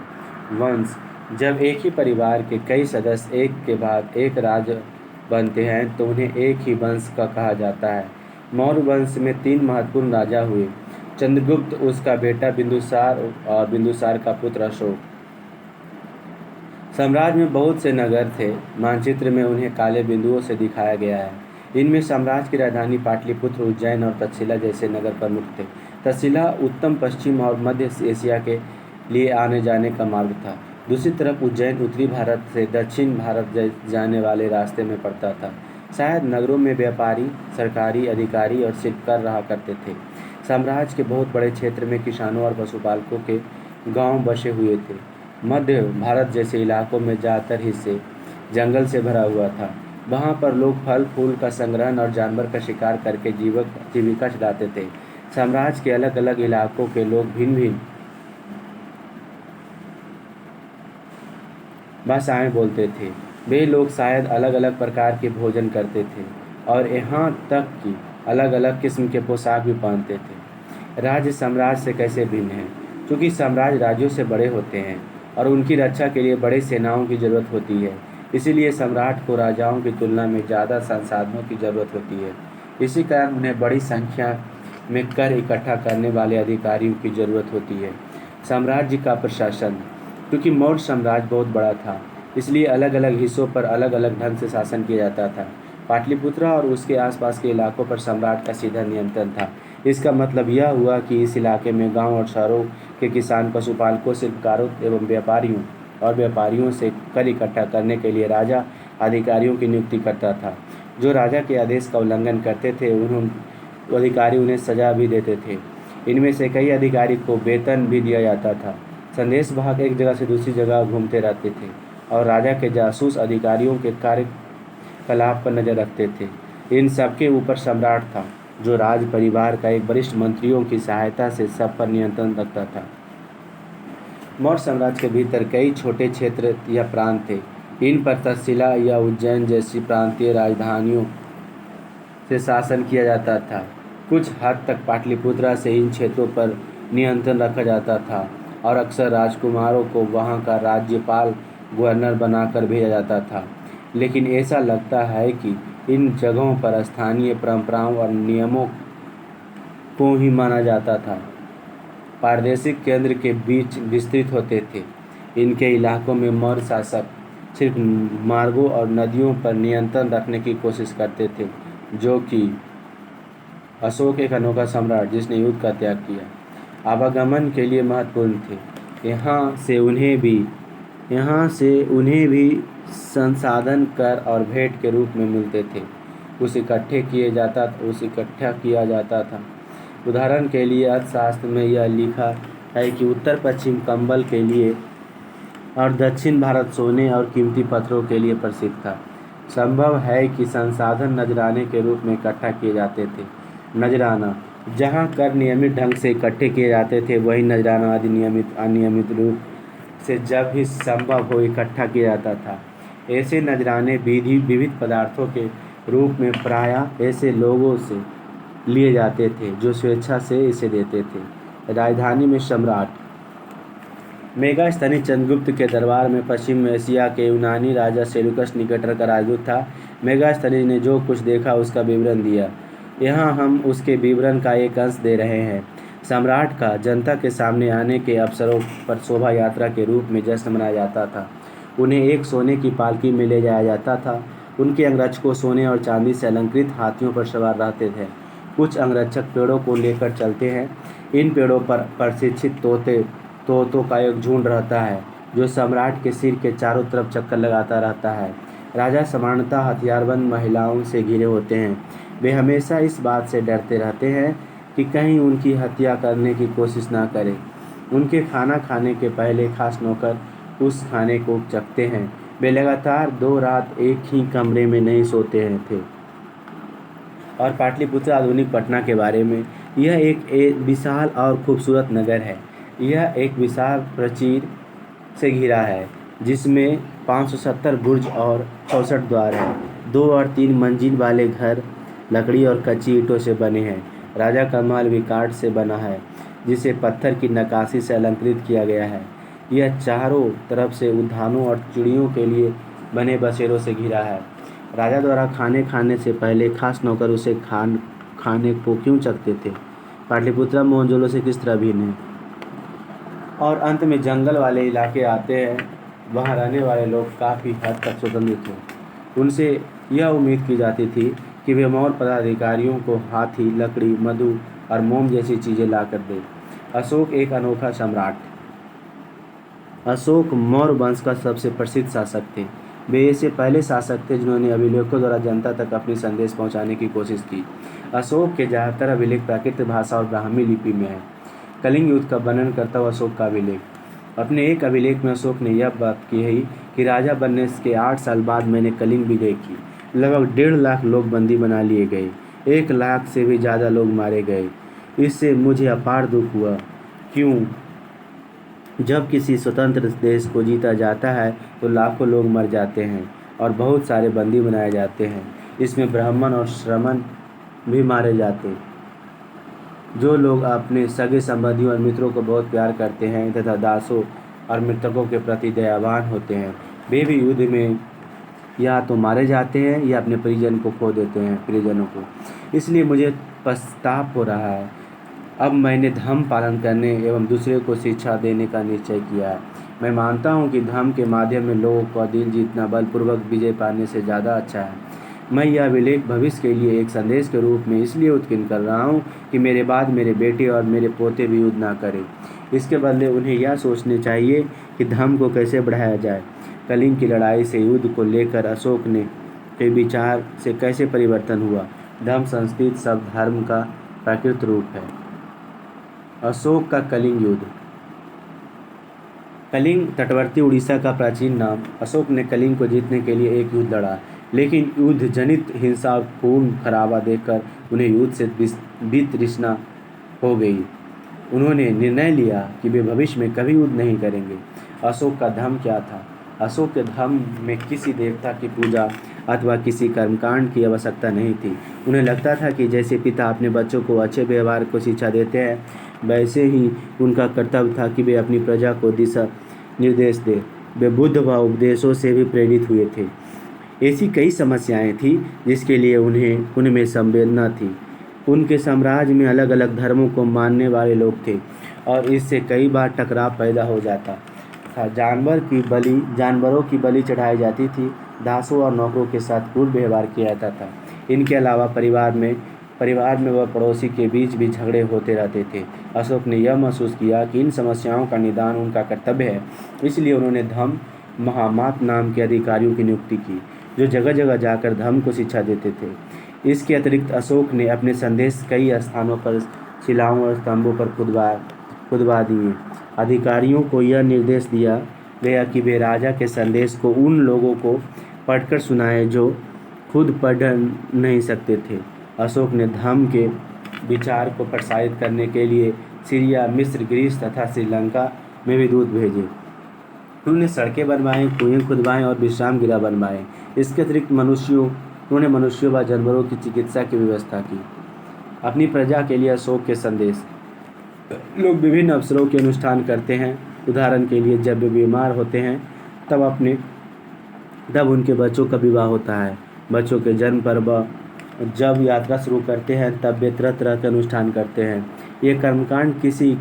वंश: जब एक ही परिवार के कई सदस्य एक के बाद एक राज्य बनते हैं तो उन्हें एक ही वंश का कहा जाता है। मौर्य वंश में 3 महत्वपूर्ण राजा हुए: चंद्रगुप्त, उसका बेटा बिंदुसार और बिंदुसार का पुत्र अशोक। साम्राज्य में बहुत से नगर थे। मानचित्र में उन्हें काले बिंदुओं से दिखाया गया है। इनमें साम्राज्य की राजधानी पाटलिपुत्र, उज्जैन और तक्षशिला जैसे नगर प्रमुख थे। तक्षशिला उत्तम पश्चिम और मध्य एशिया के लिए आने जाने का मार्ग था। दूसरी तरफ उज्जैन उत्तरी भारत से दक्षिण भारत जाने वाले रास्ते में पड़ता था। शायद नगरों में व्यापारी, सरकारी अधिकारी और शिल्पकार रहा करते थे। साम्राज्य के बहुत बड़े क्षेत्र में किसानों और पशुपालकों के गांव बसे हुए थे। मध्य भारत जैसे इलाकों में ज़्यादातर हिस्से जंगल से भरा हुआ था। वहाँ पर लोग फल फूल का संग्रहण और जानवर का शिकार करके जीविका चलाते थे। साम्राज्य के अलग अलग इलाकों के लोग भिन्न भिन्न भाषाएं बोलते थे। वे लोग शायद अलग अलग प्रकार के भोजन करते थे और यहाँ तक कि अलग अलग किस्म के पोशाक भी पहनते थे। राज्य साम्राज्य से कैसे भिन्न है? क्योंकि साम्राज्य राज्यों से बड़े होते हैं और उनकी रक्षा के लिए बड़े सेनाओं की जरूरत होती है। इसीलिए सम्राट को राजाओं की तुलना में ज़्यादा संसाधनों की जरूरत होती है। इसी कारण उन्हें बड़ी संख्या में कर इकट्ठा करने वाले अधिकारियों की जरूरत होती है। साम्राज्य का प्रशासन: क्योंकि मौर्य साम्राज्य बहुत बड़ा था, इसलिए अलग अलग हिस्सों पर अलग अलग ढंग से शासन किया जाता था। पाटलिपुत्र और उसके आसपास के इलाकों पर सम्राट का सीधा नियंत्रण था। इसका मतलब यह हुआ कि इस इलाके में गांव और शहरों के किसान, पशुपालकों, शिल्पकारों एवं व्यापारियों से कर इकट्ठा करने के लिए राजा अधिकारियों की नियुक्ति करता था। जो राजा के आदेश का उल्लंघन करते थे अधिकारी उन्हें सजा भी देते थे। इनमें से कई अधिकारी को वेतन भी दिया जाता था। संदेश वाहक एक जगह से दूसरी जगह घूमते रहते थे और राजा के जासूस अधिकारियों के कार्यकलाप पर नजर रखते थे। इन सबके ऊपर सम्राट था, जो राज परिवार का एक वरिष्ठ मंत्रियों की सहायता से सब पर नियंत्रण रखता था। मौर्य साम्राज्य के भीतर कई छोटे क्षेत्र या प्रांत थे। इन पर तक्षशिला या उज्जैन जैसी प्रांतीय राजधानियों से शासन किया जाता था। कुछ हद तक पाटलिपुत्र से इन क्षेत्रों पर नियंत्रण रखा जाता था और अक्सर राजकुमारों को वहाँ का राज्यपाल, गवर्नर बनाकर भेजा जाता था। लेकिन ऐसा लगता है कि इन जगहों पर स्थानीय परंपराओं और नियमों को ही माना जाता था। प्रादेशिक केंद्र के बीच विस्तृत होते थे। इनके इलाकों में मौर्य शासक सिर्फ मार्गों और नदियों पर नियंत्रण रखने की कोशिश करते थे, जो कि अशोक एक अनोखा सम्राट जिसने युद्ध का त्याग किया, आवागमन के लिए महत्वपूर्ण थे। यहाँ से उन्हें भी संसाधन कर और भेंट के रूप में मिलते थे। उसे इकट्ठा किया जाता था। उदाहरण के लिए अर्थशास्त्र में यह लिखा है कि उत्तर पश्चिम कंबल के लिए और दक्षिण भारत सोने और कीमती पत्थरों के लिए प्रसिद्ध था। संभव है कि संसाधन नजराने के रूप में इकट्ठा किए जाते थे। नजराना: जहाँ कर नियमित ढंग से इकट्ठे किए जाते थे, वही नजराना अनियमित रूप से जब भी संभव हो इकट्ठा किया जाता था। ऐसे नजराने विविध पदार्थों के रूप में प्रायः ऐसे लोगों से लिए जाते थे जो स्वेच्छा से इसे देते थे। राजधानी में सम्राट: मेगास्थनीज चंद्रगुप्त के दरबार में पश्चिम एशिया के यूनानी राजा सेल्यूकस निकेटर का राजदूत था। मेगास्थनीज ने जो कुछ देखा उसका विवरण दिया। यहाँ हम उसके विवरण का एक अंश दे रहे हैं। सम्राट का जनता के सामने आने के अवसरों पर शोभा यात्रा के रूप में जश्न मनाया जाता था। उन्हें एक सोने की पालकी में ले जाया जाता था। उनके अंगरक्षकों सोने और चांदी से अलंकृत हाथियों पर सवार रहते थे। कुछ अंगरक्षक पेड़ों को लेकर चलते हैं। इन पेड़ों पर प्रशिक्षित तोतों का एक झुंड रहता है जो सम्राट के सिर के चारों तरफ चक्कर लगाता रहता है। राजा सामान्यतः हथियारबंद महिलाओं से घिरे होते हैं। वे हमेशा इस बात से डरते रहते हैं कि कहीं उनकी हत्या करने की कोशिश ना करें। उनके खाना खाने के पहले खास नौकर उस खाने को चखते हैं। वे लगातार 2 रात एक ही कमरे में नहीं सोते थे। और पाटलिपुत्र आधुनिक पटना के बारे में, यह एक विशाल और खूबसूरत नगर है। यह एक विशाल प्राचीर से घिरा है जिसमें 570 बुर्ज और 64 द्वार हैं। 2 और 3 मंजिल वाले घर लकड़ी और कच्ची ईंटों से बने हैं। राजा का महल भी काठ से बना है, जिसे पत्थर की नक्काशी से अलंकृत किया गया है। यह चारों तरफ से उद्यानों और चिड़ियों के लिए बने बसेरों से घिरा है। राजा द्वारा खाने से पहले खास नौकर उसे खाने को क्यों चखते थे? पाटलिपुत्र मोहनजोदड़ो से किस तरह भिन्न है? और अंत में जंगल वाले इलाके आते हैं। वहाँ रहने वाले लोग काफ़ी हद तक स्वतंत्र थे। उनसे यह उम्मीद की जाती थी कि वे मौर्य पदाधिकारियों को हाथी, लकड़ी, मधु और मोम जैसी चीज़ें लाकर दें। अशोक एक अनोखा सम्राट। अशोक मौर्य वंश का सबसे प्रसिद्ध शासक थे। वे ऐसे पहले शासक थे जिन्होंने अभिलेखों द्वारा जनता तक अपनी संदेश पहुंचाने की कोशिश की। अशोक के ज़्यादातर अभिलेख प्राकृत भाषा और ब्राह्मी लिपि में हैं। कलिंग युद्ध का वर्णन करता हुआ अशोक का अभिलेख। अपने एक अभिलेख में अशोक ने यह बात की है कि राजा बनने के 8 साल बाद मैंने कलिंग विजय की। लगभग 1.5 लाख लोग बंदी बना लिए गए। 1 लाख से भी ज़्यादा लोग मारे गए। इससे मुझे अपार दुख हुआ। क्यों? जब किसी स्वतंत्र देश को जीता जाता है तो लाखों लोग मर जाते हैं और बहुत सारे बंदी बनाए जाते हैं। इसमें ब्राह्मण और श्रमण भी मारे जाते हैं। जो लोग अपने सगे संबंधियों और मित्रों को बहुत प्यार करते हैं तथा दासों और मृतकों के प्रति दयावान होते हैं, वे भी युद्ध में या तो मारे जाते हैं या अपने परिजनों को। इसलिए मुझे पछतावा हो रहा है। अब मैंने धर्म पालन करने एवं दूसरे को शिक्षा देने का निश्चय किया है। मैं मानता हूँ कि धर्म के माध्यम में लोगों का दिल जीतना बलपूर्वक विजय पाने से ज़्यादा अच्छा है। मैं यह अभिलेख भविष्य के लिए एक संदेश के रूप में इसलिए उत्कीर्ण कर रहा हूँ कि मेरे बाद मेरे बेटे और मेरे पोते भी युद्ध ना करें। इसके बदले उन्हें यह सोचने चाहिए कि धर्म को कैसे बढ़ाया जाए। कलिंग की लड़ाई से युद्ध को लेकर अशोक के विचार से कैसे परिवर्तन हुआ? धर्म संस्कृत शब्द धर्म का प्राकृत रूप है। अशोक का कलिंग युद्ध। कलिंग तटवर्ती उड़ीसा का प्राचीन नाम। अशोक ने कलिंग को जीतने के लिए एक युद्ध लड़ा, लेकिन युद्ध जनित हिंसा और खून खराबा देखकर उन्हें युद्ध से वितृष्णा हो गई। उन्होंने निर्णय लिया कि वे भविष्य में कभी युद्ध नहीं करेंगे। अशोक का धर्म क्या था? अशोक के धर्म में किसी देवता की पूजा अथवा किसी कर्मकांड की आवश्यकता नहीं थी। उन्हें लगता था कि जैसे पिता अपने बच्चों को अच्छे व्यवहार को शिक्षा देते हैं, वैसे ही उनका कर्तव्य था कि वे अपनी प्रजा को दिशा निर्देश दें। वे बुद्ध व उपदेशों से भी प्रेरित हुए थे। ऐसी कई समस्याएं थीं जिसके लिए उनमें संवेदना थी। उनके साम्राज्य में अलग अलग धर्मों को मानने वाले लोग थे और इससे कई बार टकराव पैदा हो जाता था। जानवरों की बलि चढ़ाई जाती थी। दासों और नौकरों के साथ क्रूर व्यवहार किया जाता था। इनके अलावा परिवार में व पड़ोसी के बीच भी झगड़े होते रहते थे। अशोक ने यह महसूस किया कि इन समस्याओं का निदान उनका कर्तव्य है। इसलिए उन्होंने धम्म महामात नाम के अधिकारियों की नियुक्ति की, जो जगह जगह जाकर धर्म को शिक्षा देते थे। इसके अतिरिक्त अशोक ने अपने संदेश कई स्थानों पर शिलाओं और स्तंभों पर खुदवा दिए। अधिकारियों को यह निर्देश दिया गया कि वे राजा के संदेश को उन लोगों को पढ़कर सुनाएं जो खुद पढ़ नहीं सकते थे। अशोक ने धर्म के विचार को प्रसारित करने के लिए सीरिया, मिस्र, ग्रीस तथा श्रीलंका में भी दूत भेजे। उन्होंने सड़कें बनवाएं, कुएं खुदवाएं और विश्राम गृह बनवाएं। इसके अतिरिक्त उन्होंने मनुष्यों व जानवरों की चिकित्सा की व्यवस्था की। अपनी प्रजा के लिए अशोक के संदेश। लोग विभिन्न अवसरों के अनुष्ठान करते हैं। उदाहरण के लिए जब वे बीमार होते हैं तब उनके बच्चों का विवाह होता है। बच्चों के जन्म पर जब यात्रा शुरू करते हैं तब वे तरह तरह के अनुष्ठान करते हैं। ये कर्मकांड किसी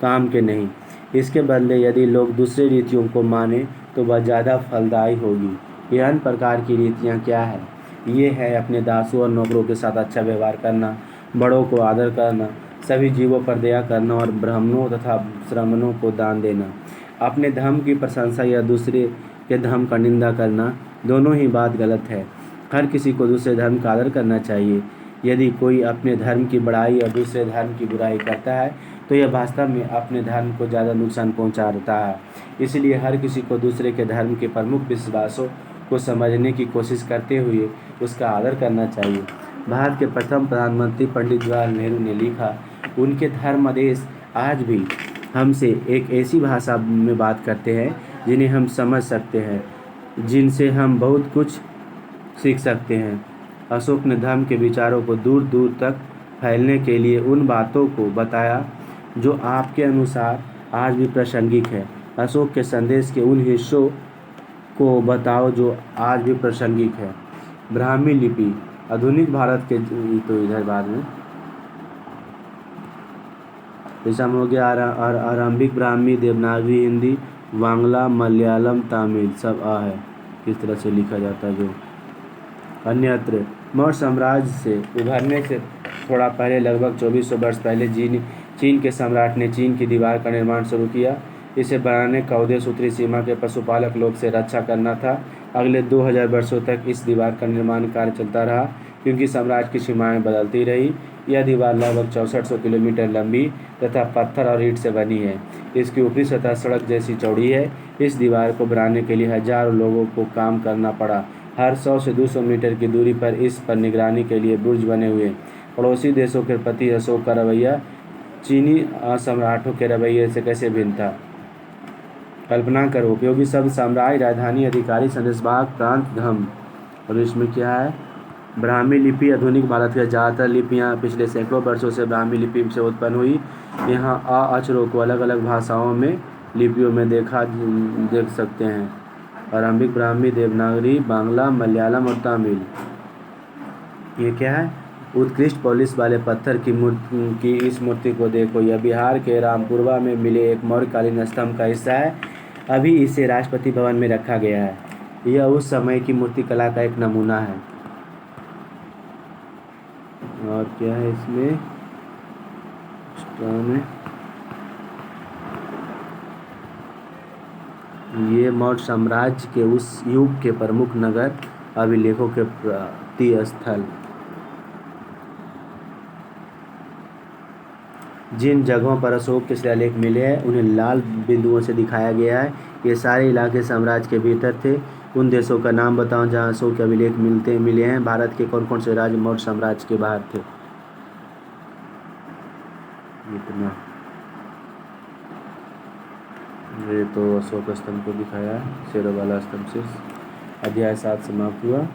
काम के नहीं। इसके बदले यदि लोग दूसरे रीतियों को माने तो वह ज़्यादा फलदायी होगी। ये अन्य प्रकार की रीतियाँ क्या है? ये है अपने दासों और नौकरों के साथ अच्छा व्यवहार करना, बड़ों को आदर करना, सभी जीवों पर दया करना और ब्राह्मणों तथा श्रमणों को दान देना। अपने धर्म की प्रशंसा या दूसरे के धर्म का निंदा करना, दोनों ही बात गलत है। हर किसी को दूसरे धर्म का आदर करना चाहिए। यदि कोई अपने धर्म की बड़ाई और दूसरे धर्म की बुराई करता है तो यह वास्तव में अपने धर्म को ज़्यादा नुकसान पहुंचाता है। इसलिए हर किसी को दूसरे के धर्म के प्रमुख विश्वासों को समझने की कोशिश करते हुए उसका आदर करना चाहिए। भारत के प्रथम प्रधानमंत्री पंडित जवाहरलाल नेहरू ने लिखा, उनके धर्मादेश आज भी हमसे एक ऐसी भाषा में बात करते हैं जिन्हें हम समझ सकते हैं, जिनसे हम बहुत कुछ सीख सकते हैं। अशोक ने धर्म के विचारों को दूर दूर तक फैलने के लिए उन बातों को बताया जो आपके अनुसार आज भी प्रासंगिक है। अशोक के संदेश के उन हिस्सों को बताओ जो आज भी प्रासंगिक है। ब्राह्मी लिपि आधुनिक भारत के, तो इधर बाद में जैसा हो गया आरंभिक ब्राह्मी, देवनागरी, हिंदी, बांग्ला, मलयालम, तमिल सब आ है किस तरह से लिखा जाता है। जो अन्यत्र मौर्य साम्राज्य से उभरने से थोड़ा पहले लगभग 2400 वर्ष पहले चीन के सम्राट ने चीन की दीवार का निर्माण शुरू किया। इसे बनाने का उद्देश्य उत्तरी सीमा के पशुपालक लोग से रक्षा करना था। अगले 2000 वर्षों तक इस दीवार का निर्माण कार्य चलता रहा क्योंकि साम्राज्य की सीमाएं बदलती रही। यह दीवार लगभग 6400 किलोमीटर लंबी तथा पत्थर और ईंट से बनी है। इसकी ऊपरी सतह सड़क जैसी चौड़ी है। इस दीवार को बनाने के लिए हजारों लोगों को काम करना पड़ा। हर 100 से 200 मीटर की दूरी पर इस पर निगरानी के लिए बुर्ज बने हुए। पड़ोसी देशों के प्रति अशोक का रवैया चीनी सम्राटों के रवैये से कैसे भिन्न था। कल्पना करो, उपयोगी शब्द साम्राज्य, राजधानी, अधिकारी, संदेशवाहक, प्रांत, धर्म। और इसमें क्या है, ब्राह्मी लिपि आधुनिक भारत के ज़्यादातर लिपियाँ पिछले सैकड़ों वर्षों से ब्राह्मी लिपि से उत्पन्न हुई। यहाँ अक्षरों को अलग अलग भाषाओं में लिपियों में देख सकते हैं। आरंभिक ब्राह्मी, देवनागरी, बांग्ला, मलयालम और तमिल। ये क्या है, उत्कृष्ट पॉलिश वाले पत्थर की इस मूर्ति को देखो। यह बिहार के रामपुरवा में मिले एक मौर्यकालीन स्तंभ का हिस्सा है। अभी इसे राष्ट्रपति भवन में रखा गया है। यह उस समय की मूर्तिकला का एक नमूना है। और क्या है इसमें, ये मौर्य साम्राज्य के उस युग के प्रमुख नगर अभिलेखों के प्राप्ति स्थल। जिन जगहों पर अशोक के शिलालेख मिले हैं उन्हें लाल बिंदुओं से दिखाया गया है। ये सारे इलाके साम्राज्य के भीतर थे। उन देशों का नाम बताओ जहां अशोक के अभिलेख मिले हैं। भारत के कौन कौन से राज्य मौर्य साम्राज्य के बाहर थे। इतना ये तो अशोक स्तंभ को दिखाया है, शेरों वाला स्तंभ से। अध्याय 7 समाप्त हुआ।